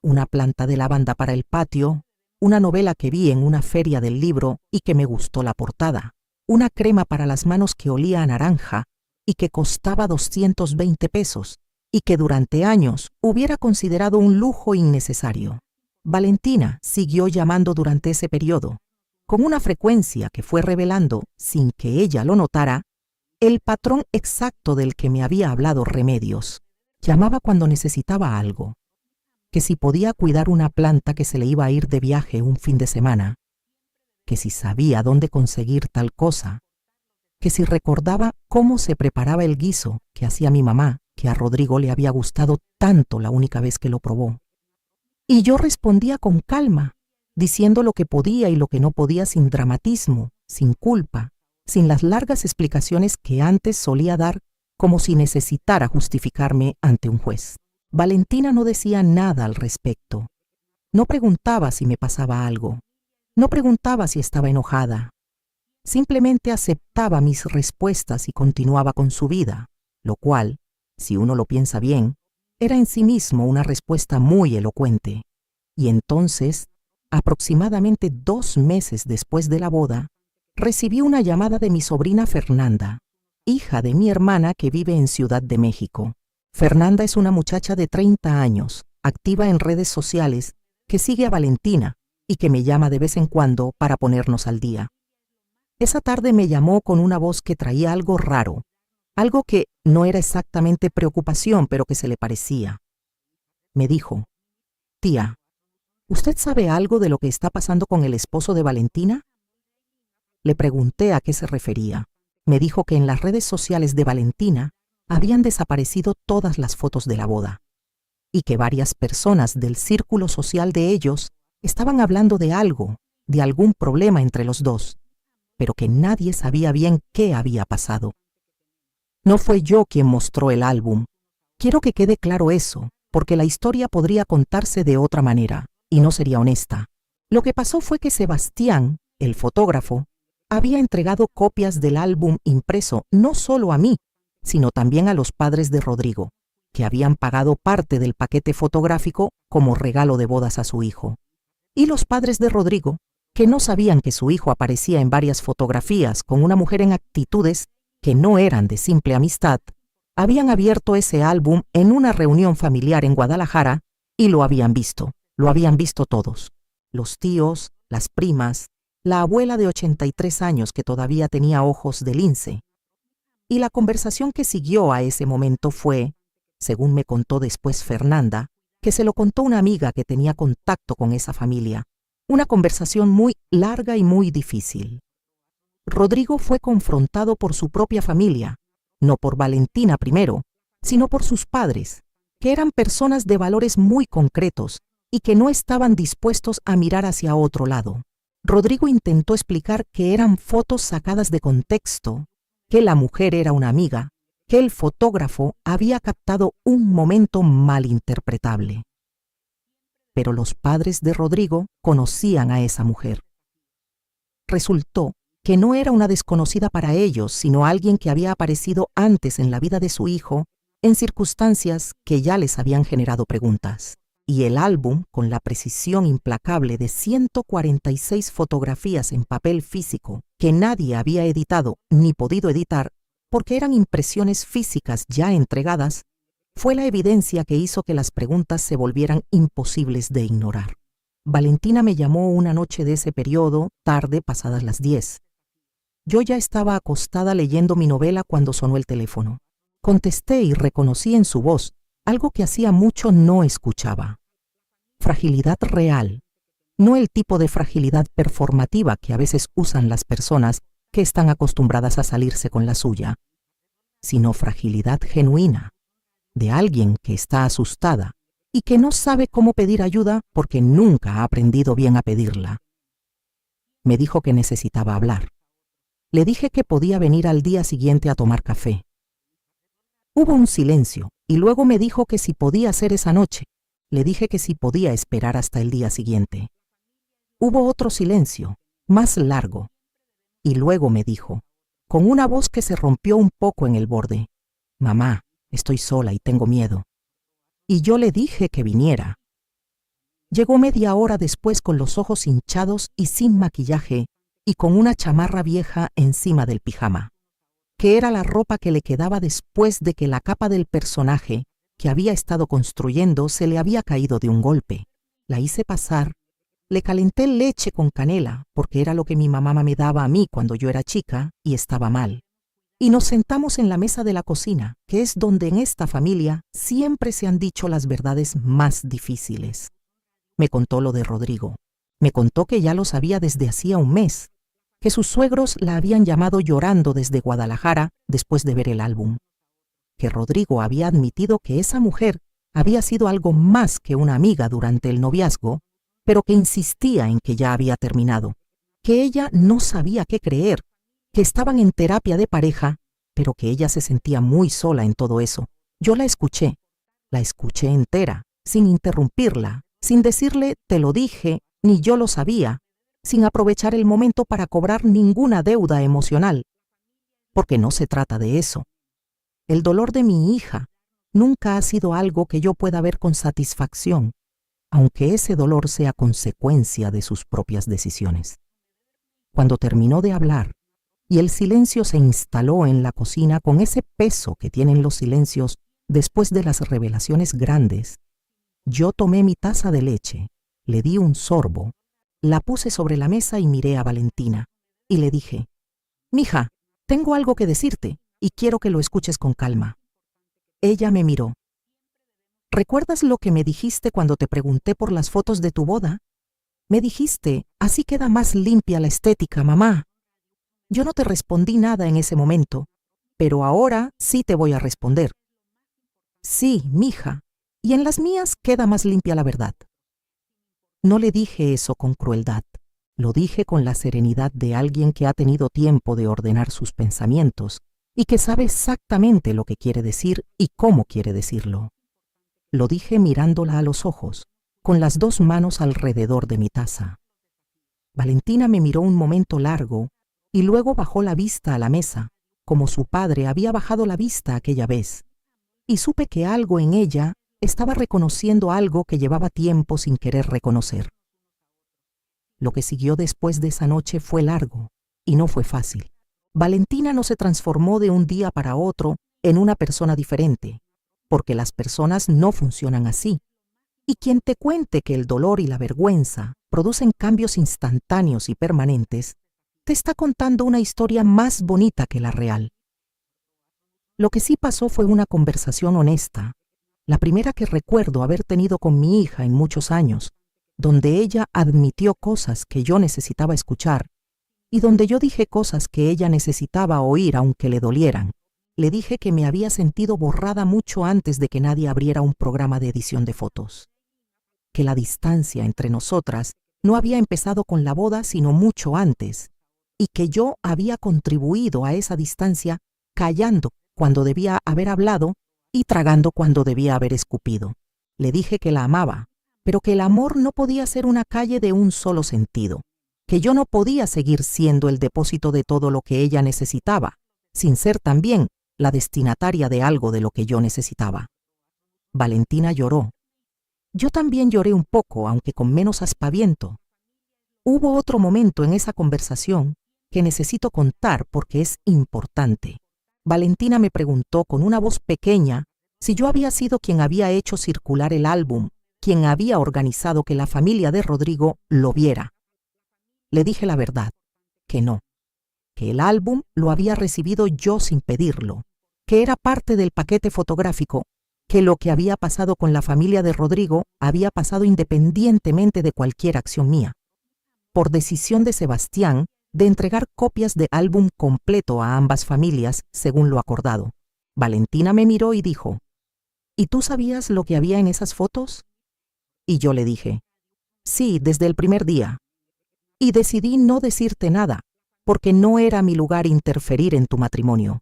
Una planta de lavanda para el patio, una novela que vi en una feria del libro y que me gustó la portada, una crema para las manos que olía a naranja y que costaba 220 pesos y que durante años hubiera considerado un lujo innecesario. Valentina siguió llamando durante ese periodo, con una frecuencia que fue revelando, sin que ella lo notara, el patrón exacto del que me había hablado Remedios. Llamaba cuando necesitaba algo, que si podía cuidar una planta que se le iba a ir de viaje un fin de semana, que si sabía dónde conseguir tal cosa, que si recordaba cómo se preparaba el guiso que hacía mi mamá, que a Rodrigo le había gustado tanto la única vez que lo probó. Y yo respondía con calma, diciendo lo que podía y lo que no podía sin dramatismo, sin culpa, sin las largas explicaciones que antes solía dar como si necesitara justificarme ante un juez. Valentina no decía nada al respecto. No preguntaba si me pasaba algo. No preguntaba si estaba enojada. Simplemente aceptaba mis respuestas y continuaba con su vida, lo cual, si uno lo piensa bien, era en sí mismo una respuesta muy elocuente. Y entonces, aproximadamente 2 meses después de la boda, recibí una llamada de mi sobrina Fernanda, hija de mi hermana que vive en Ciudad de México. Fernanda es una muchacha de 30 años, activa en redes sociales, que sigue a Valentina y que me llama de vez en cuando para ponernos al día. Esa tarde me llamó con una voz que traía algo raro, algo que no era exactamente preocupación, pero que se le parecía. Me dijo: «Tía, ¿usted sabe algo de lo que está pasando con el esposo de Valentina?». Le pregunté a qué se refería. Me dijo que en las redes sociales de Valentina habían desaparecido todas las fotos de la boda y que varias personas del círculo social de ellos estaban hablando de algo, de algún problema entre los dos, pero que nadie sabía bien qué había pasado. No fue yo quien mostró el álbum. Quiero que quede claro eso, porque la historia podría contarse de otra manera, y no sería honesta. Lo que pasó fue que Sebastián, el fotógrafo, había entregado copias del álbum impreso no solo a mí, sino también a los padres de Rodrigo, que habían pagado parte del paquete fotográfico como regalo de bodas a su hijo. Y los padres de Rodrigo, que no sabían que su hijo aparecía en varias fotografías con una mujer en actitudes que no eran de simple amistad, habían abierto ese álbum en una reunión familiar en Guadalajara y lo habían visto todos, los tíos, las primas, la abuela de 83 años que todavía tenía ojos de lince. Y la conversación que siguió a ese momento fue, según me contó después Fernanda, que se lo contó una amiga que tenía contacto con esa familia, una conversación muy larga y muy difícil. Rodrigo fue confrontado por su propia familia, no por Valentina primero, sino por sus padres, que eran personas de valores muy concretos y que no estaban dispuestos a mirar hacia otro lado. Rodrigo intentó explicar que eran fotos sacadas de contexto, que la mujer era una amiga, que el fotógrafo había captado un momento malinterpretable. Pero los padres de Rodrigo conocían a esa mujer. Resultó que no era una desconocida para ellos, sino alguien que había aparecido antes en la vida de su hijo en circunstancias que ya les habían generado preguntas. Y el álbum, con la precisión implacable de 146 fotografías en papel físico que nadie había editado ni podido editar porque eran impresiones físicas ya entregadas, fue la evidencia que hizo que las preguntas se volvieran imposibles de ignorar. Valentina me llamó una noche de ese periodo, tarde pasadas las 10. Yo ya estaba acostada leyendo mi novela cuando sonó el teléfono. Contesté y reconocí en su voz algo que hacía mucho no escuchaba. Fragilidad real, no el tipo de fragilidad performativa que a veces usan las personas que están acostumbradas a salirse con la suya, sino fragilidad genuina, de alguien que está asustada y que no sabe cómo pedir ayuda porque nunca ha aprendido bien a pedirla. Me dijo que necesitaba hablar. Le dije que podía venir al día siguiente a tomar café. Hubo un silencio y luego me dijo que si podía ser esa noche. Le dije que si podía esperar hasta el día siguiente. Hubo otro silencio, más largo, y luego me dijo, con una voz que se rompió un poco en el borde: «Mamá, estoy sola y tengo miedo». Y yo le dije que viniera. Llegó media hora después con los ojos hinchados y sin maquillaje y con una chamarra vieja encima del pijama, que era la ropa que le quedaba después de que la capa del personaje que había estado construyendo se le había caído de un golpe. La hice pasar, le calenté leche con canela, porque era lo que mi mamá me daba a mí cuando yo era chica y estaba mal. Y nos sentamos en la mesa de la cocina, que es donde en esta familia siempre se han dicho las verdades más difíciles. Me contó lo de Rodrigo. Me contó que ya lo sabía desde hacía un mes, que sus suegros la habían llamado llorando desde Guadalajara después de ver el álbum, que Rodrigo había admitido que esa mujer había sido algo más que una amiga durante el noviazgo, pero que insistía en que ya había terminado, que ella no sabía qué creer, que estaban en terapia de pareja, pero que ella se sentía muy sola en todo eso. Yo la escuché entera, sin interrumpirla, sin decirle te lo dije, ni yo lo sabía, sin aprovechar el momento para cobrar ninguna deuda emocional, porque no se trata de eso. El dolor de mi hija nunca ha sido algo que yo pueda ver con satisfacción, aunque ese dolor sea consecuencia de sus propias decisiones. Cuando terminó de hablar y el silencio se instaló en la cocina con ese peso que tienen los silencios después de las revelaciones grandes, yo tomé mi taza de leche, le di un sorbo, la puse sobre la mesa y miré a Valentina, y le dije, «Mija, tengo algo que decirte y quiero que lo escuches con calma». Ella me miró. «¿Recuerdas lo que me dijiste cuando te pregunté por las fotos de tu boda? Me dijiste, así queda más limpia la estética, mamá». Yo no te respondí nada en ese momento, pero ahora sí te voy a responder. Sí, mija, y en las mías queda más limpia la verdad. No le dije eso con crueldad, lo dije con la serenidad de alguien que ha tenido tiempo de ordenar sus pensamientos y que sabe exactamente lo que quiere decir y cómo quiere decirlo. Lo dije mirándola a los ojos, con las dos manos alrededor de mi taza. Valentina me miró un momento largo y luego bajó la vista a la mesa, como su padre había bajado la vista aquella vez, y supe que algo en ella estaba reconociendo algo que llevaba tiempo sin querer reconocer. Lo que siguió después de esa noche fue largo y no fue fácil. Valentina no se transformó de un día para otro en una persona diferente, porque las personas no funcionan así. Y quien te cuente que el dolor y la vergüenza producen cambios instantáneos y permanentes, te está contando una historia más bonita que la real. Lo que sí pasó fue una conversación honesta, la primera que recuerdo haber tenido con mi hija en muchos años, donde ella admitió cosas que yo necesitaba escuchar y donde yo dije cosas que ella necesitaba oír aunque le dolieran. Le dije que me había sentido borrada mucho antes de que nadie abriera un programa de edición de fotos, que la distancia entre nosotras no había empezado con la boda sino mucho antes, y que yo había contribuido a esa distancia callando cuando debía haber hablado y tragando cuando debía haber escupido. Le dije que la amaba, pero que el amor no podía ser una calle de un solo sentido, que yo no podía seguir siendo el depósito de todo lo que ella necesitaba, sin ser también la destinataria de algo de lo que yo necesitaba. Valentina lloró. Yo también lloré un poco, aunque con menos aspaviento. Hubo otro momento en esa conversación que necesito contar porque es importante. Valentina me preguntó con una voz pequeña si yo había sido quien había hecho circular el álbum, quien había organizado que la familia de Rodrigo lo viera. Le dije la verdad, que no, que el álbum lo había recibido yo sin pedirlo, que era parte del paquete fotográfico, que lo que había pasado con la familia de Rodrigo había pasado independientemente de cualquier acción mía. Por decisión de Sebastián, de entregar copias de álbum completo a ambas familias, según lo acordado. Valentina me miró y dijo, ¿y tú sabías lo que había en esas fotos? Y yo le dije, sí, desde el primer día. Y decidí no decirte nada, porque no era mi lugar interferir en tu matrimonio.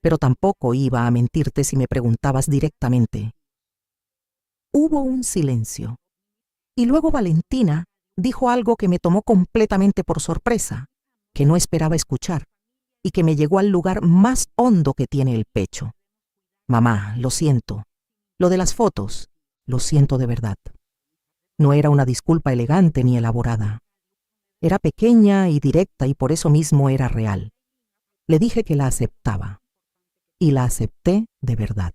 Pero tampoco iba a mentirte si me preguntabas directamente. Hubo un silencio. Y luego Valentina dijo algo que me tomó completamente por sorpresa, que no esperaba escuchar, y que me llegó al lugar más hondo que tiene el pecho. Mamá, lo siento. Lo de las fotos, lo siento de verdad. No era una disculpa elegante ni elaborada. Era pequeña y directa y por eso mismo era real. Le dije que la aceptaba. Y la acepté de verdad.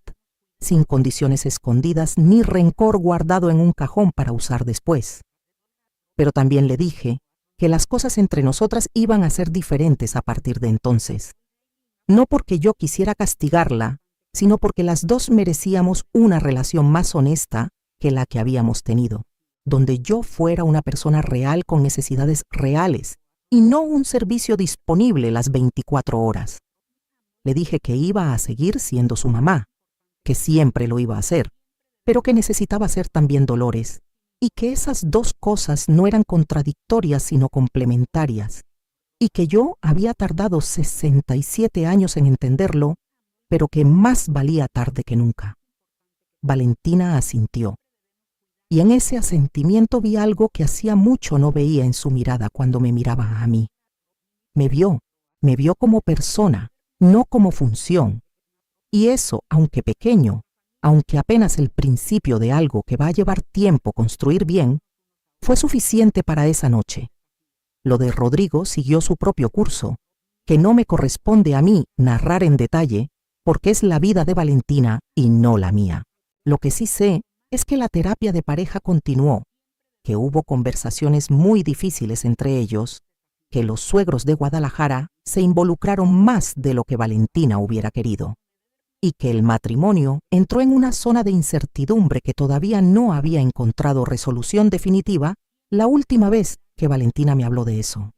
sin condiciones escondidas ni rencor guardado en un cajón para usar después. Pero también le dije que las cosas entre nosotras iban a ser diferentes a partir de entonces. No porque yo quisiera castigarla, sino porque las dos merecíamos una relación más honesta que la que habíamos tenido, donde yo fuera una persona real con necesidades reales y no un servicio disponible las 24 horas. Le dije que iba a seguir siendo su mamá, que siempre lo iba a hacer, pero que necesitaba ser también Dolores, y que esas dos cosas no eran contradictorias sino complementarias, y que yo había tardado 67 años en entenderlo, pero que más valía tarde que nunca. Valentina asintió, y en ese asentimiento vi algo que hacía mucho no veía en su mirada cuando me miraba a mí. Me vio como persona, no como función, y eso, aunque pequeño, aunque apenas el principio de algo que va a llevar tiempo construir bien, fue suficiente para esa noche. Lo de Rodrigo siguió su propio curso, que no me corresponde a mí narrar en detalle, porque es la vida de Valentina y no la mía. Lo que sí sé es que la terapia de pareja continuó, que hubo conversaciones muy difíciles entre ellos, que los suegros de Guadalajara se involucraron más de lo que Valentina hubiera querido, y que el matrimonio entró en una zona de incertidumbre que todavía no había encontrado resolución definitiva la última vez que Valentina me habló de eso.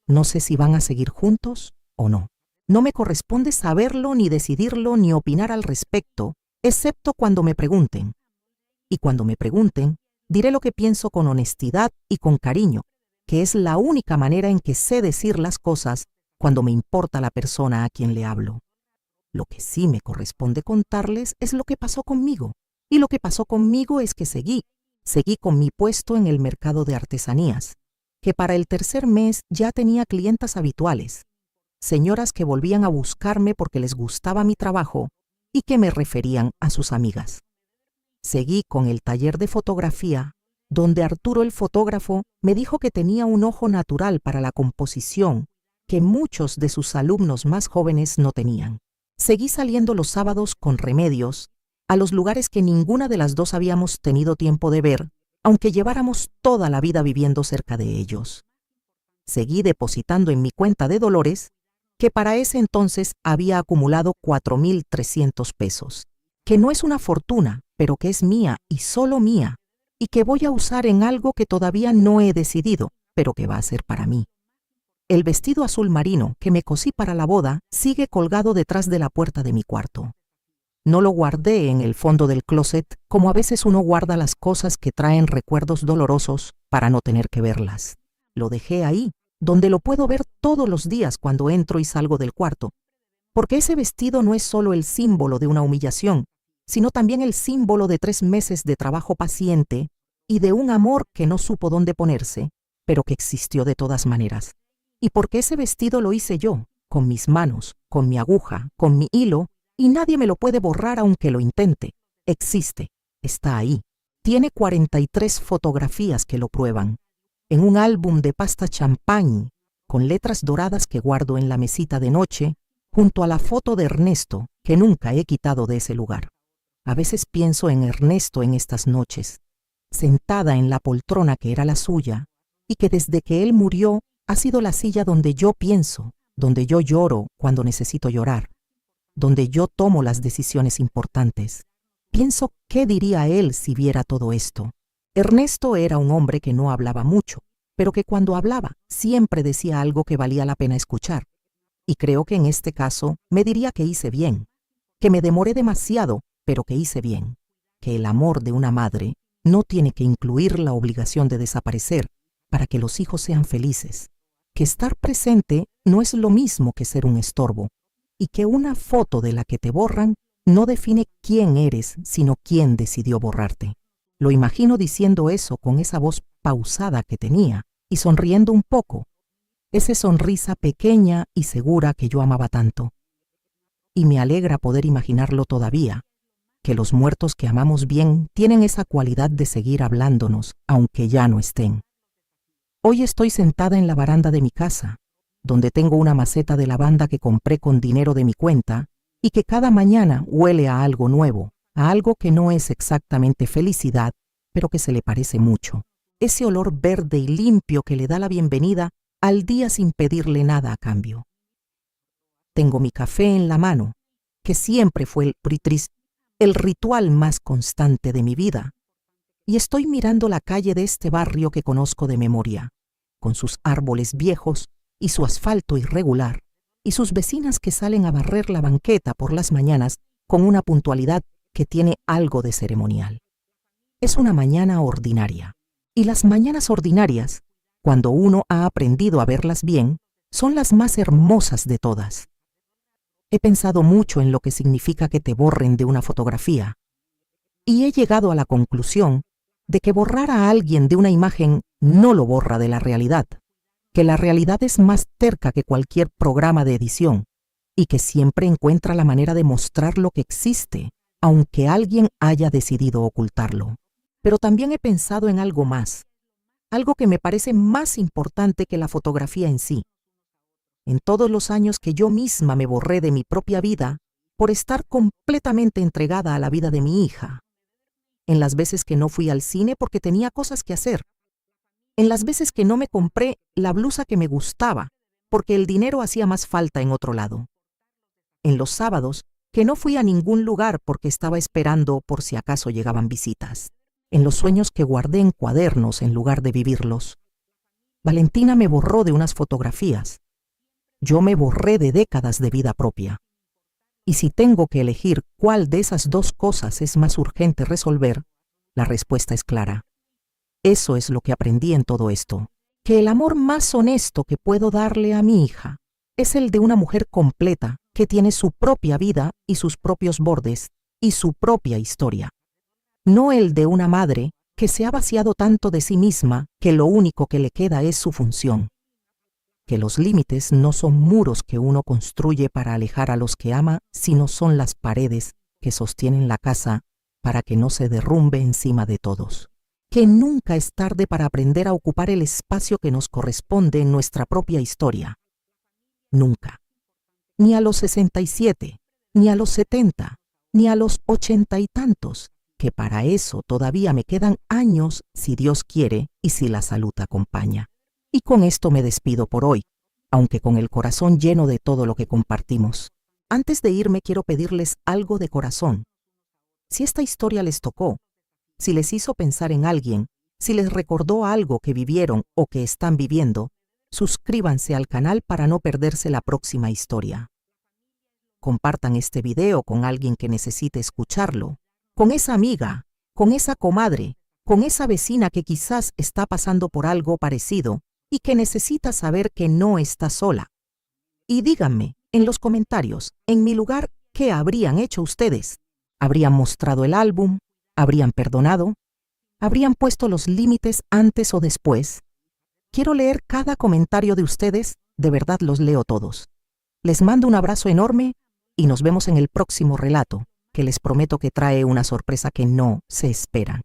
No sé si van a seguir juntos o no. No me corresponde saberlo, ni decidirlo, ni opinar al respecto, excepto cuando me pregunten. Y cuando me pregunten, diré lo que pienso con honestidad y con cariño, que es la única manera en que sé decir las cosas cuando me importa la persona a quien le hablo. Lo que sí me corresponde contarles es lo que pasó conmigo. Y lo que pasó conmigo es que seguí con mi puesto en el mercado de artesanías, que para el tercer mes ya tenía clientas habituales, señoras que volvían a buscarme porque les gustaba mi trabajo y que me referían a sus amigas. Seguí con el taller de fotografía, donde Arturo el fotógrafo me dijo que tenía un ojo natural para la composición que muchos de sus alumnos más jóvenes no tenían. Seguí saliendo los sábados con Remedios a los lugares que ninguna de las dos habíamos tenido tiempo de ver, aunque lleváramos toda la vida viviendo cerca de ellos. Seguí depositando en mi cuenta de Dolores, que para ese entonces había acumulado 4,300 pesos, que no es una fortuna, pero que es mía y solo mía, y que voy a usar en algo que todavía no he decidido, pero que va a ser para mí. El vestido azul marino que me cosí para la boda sigue colgado detrás de la puerta de mi cuarto. No lo guardé en el fondo del closet, como a veces uno guarda las cosas que traen recuerdos dolorosos para no tener que verlas. Lo dejé ahí, donde lo puedo ver todos los días cuando entro y salgo del cuarto, porque ese vestido no es solo el símbolo de una humillación, sino también el símbolo de 3 meses de trabajo paciente y de un amor que no supo dónde ponerse, pero que existió de todas maneras. Y porque ese vestido lo hice yo, con mis manos, con mi aguja, con mi hilo, y nadie me lo puede borrar aunque lo intente. Existe, está ahí. Tiene 43 fotografías que lo prueban, en un álbum de pasta champagne, con letras doradas que guardo en la mesita de noche, junto a la foto de Ernesto, que nunca he quitado de ese lugar. A veces pienso en Ernesto en estas noches, sentada en la poltrona que era la suya, y que desde que él murió ha sido la silla donde yo pienso, donde yo lloro cuando necesito llorar, donde yo tomo las decisiones importantes. Pienso qué diría él si viera todo esto. Ernesto era un hombre que no hablaba mucho, pero que cuando hablaba siempre decía algo que valía la pena escuchar. Y creo que en este caso me diría que hice bien, que me demoré demasiado, pero que hice bien, que el amor de una madre no tiene que incluir la obligación de desaparecer para que los hijos sean felices, que estar presente no es lo mismo que ser un estorbo, y que una foto de la que te borran no define quién eres, sino quién decidió borrarte. Lo imagino diciendo eso con esa voz pausada que tenía y sonriendo un poco, esa sonrisa pequeña y segura que yo amaba tanto. Y me alegra poder imaginarlo todavía, que los muertos que amamos bien tienen esa cualidad de seguir hablándonos, aunque ya no estén. Hoy estoy sentada en la baranda de mi casa, donde tengo una maceta de lavanda que compré con dinero de mi cuenta y que cada mañana huele a algo nuevo, a algo que no es exactamente felicidad, pero que se le parece mucho. Ese olor verde y limpio que le da la bienvenida al día sin pedirle nada a cambio. Tengo mi café en la mano, que siempre fue el ritual más constante de mi vida, y estoy mirando la calle de este barrio que conozco de memoria, con sus árboles viejos y su asfalto irregular, y sus vecinas que salen a barrer la banqueta por las mañanas con una puntualidad que tiene algo de ceremonial. Es una mañana ordinaria, y las mañanas ordinarias, cuando uno ha aprendido a verlas bien, son las más hermosas de todas. He pensado mucho en lo que significa que te borren de una fotografía, y he llegado a la conclusión de que borrar a alguien de una imagen no lo borra de la realidad, que la realidad es más terca que cualquier programa de edición y que siempre encuentra la manera de mostrar lo que existe, aunque alguien haya decidido ocultarlo. Pero también he pensado en algo más, algo que me parece más importante que la fotografía en sí. En todos los años que yo misma me borré de mi propia vida por estar completamente entregada a la vida de mi hija, en las veces que no fui al cine porque tenía cosas que hacer, en las veces que no me compré la blusa que me gustaba porque el dinero hacía más falta en otro lado, en los sábados que no fui a ningún lugar porque estaba esperando por si acaso llegaban visitas, en los sueños que guardé en cuadernos en lugar de vivirlos. Valentina me borró de unas fotografías. Yo me borré de décadas de vida propia. Y si tengo que elegir cuál de esas dos cosas es más urgente resolver, la respuesta es clara. Eso es lo que aprendí en todo esto, que el amor más honesto que puedo darle a mi hija es el de una mujer completa que tiene su propia vida y sus propios bordes y su propia historia. No el de una madre que se ha vaciado tanto de sí misma que lo único que le queda es su función. Que los límites no son muros que uno construye para alejar a los que ama, sino son las paredes que sostienen la casa para que no se derrumbe encima de todos. Que nunca es tarde para aprender a ocupar el espacio que nos corresponde en nuestra propia historia. Nunca. Ni a los 67, ni a los 70, ni a los 80 y tantos, que para eso todavía me quedan años si Dios quiere y si la salud acompaña. Y con esto me despido por hoy, aunque con el corazón lleno de todo lo que compartimos. Antes de irme quiero pedirles algo de corazón. Si esta historia les tocó, si les hizo pensar en alguien, si les recordó algo que vivieron o que están viviendo, suscríbanse al canal para no perderse la próxima historia. Compartan este video con alguien que necesite escucharlo, con esa amiga, con esa comadre, con esa vecina que quizás está pasando por algo parecido y que necesita saber que no está sola. Y díganme en los comentarios, en mi lugar, ¿qué habrían hecho ustedes? ¿Habrían mostrado el álbum? ¿Habrían perdonado? ¿Habrían puesto los límites antes o después? Quiero leer cada comentario de ustedes, de verdad los leo todos. Les mando un abrazo enorme y nos vemos en el próximo relato, que les prometo que trae una sorpresa que no se esperan.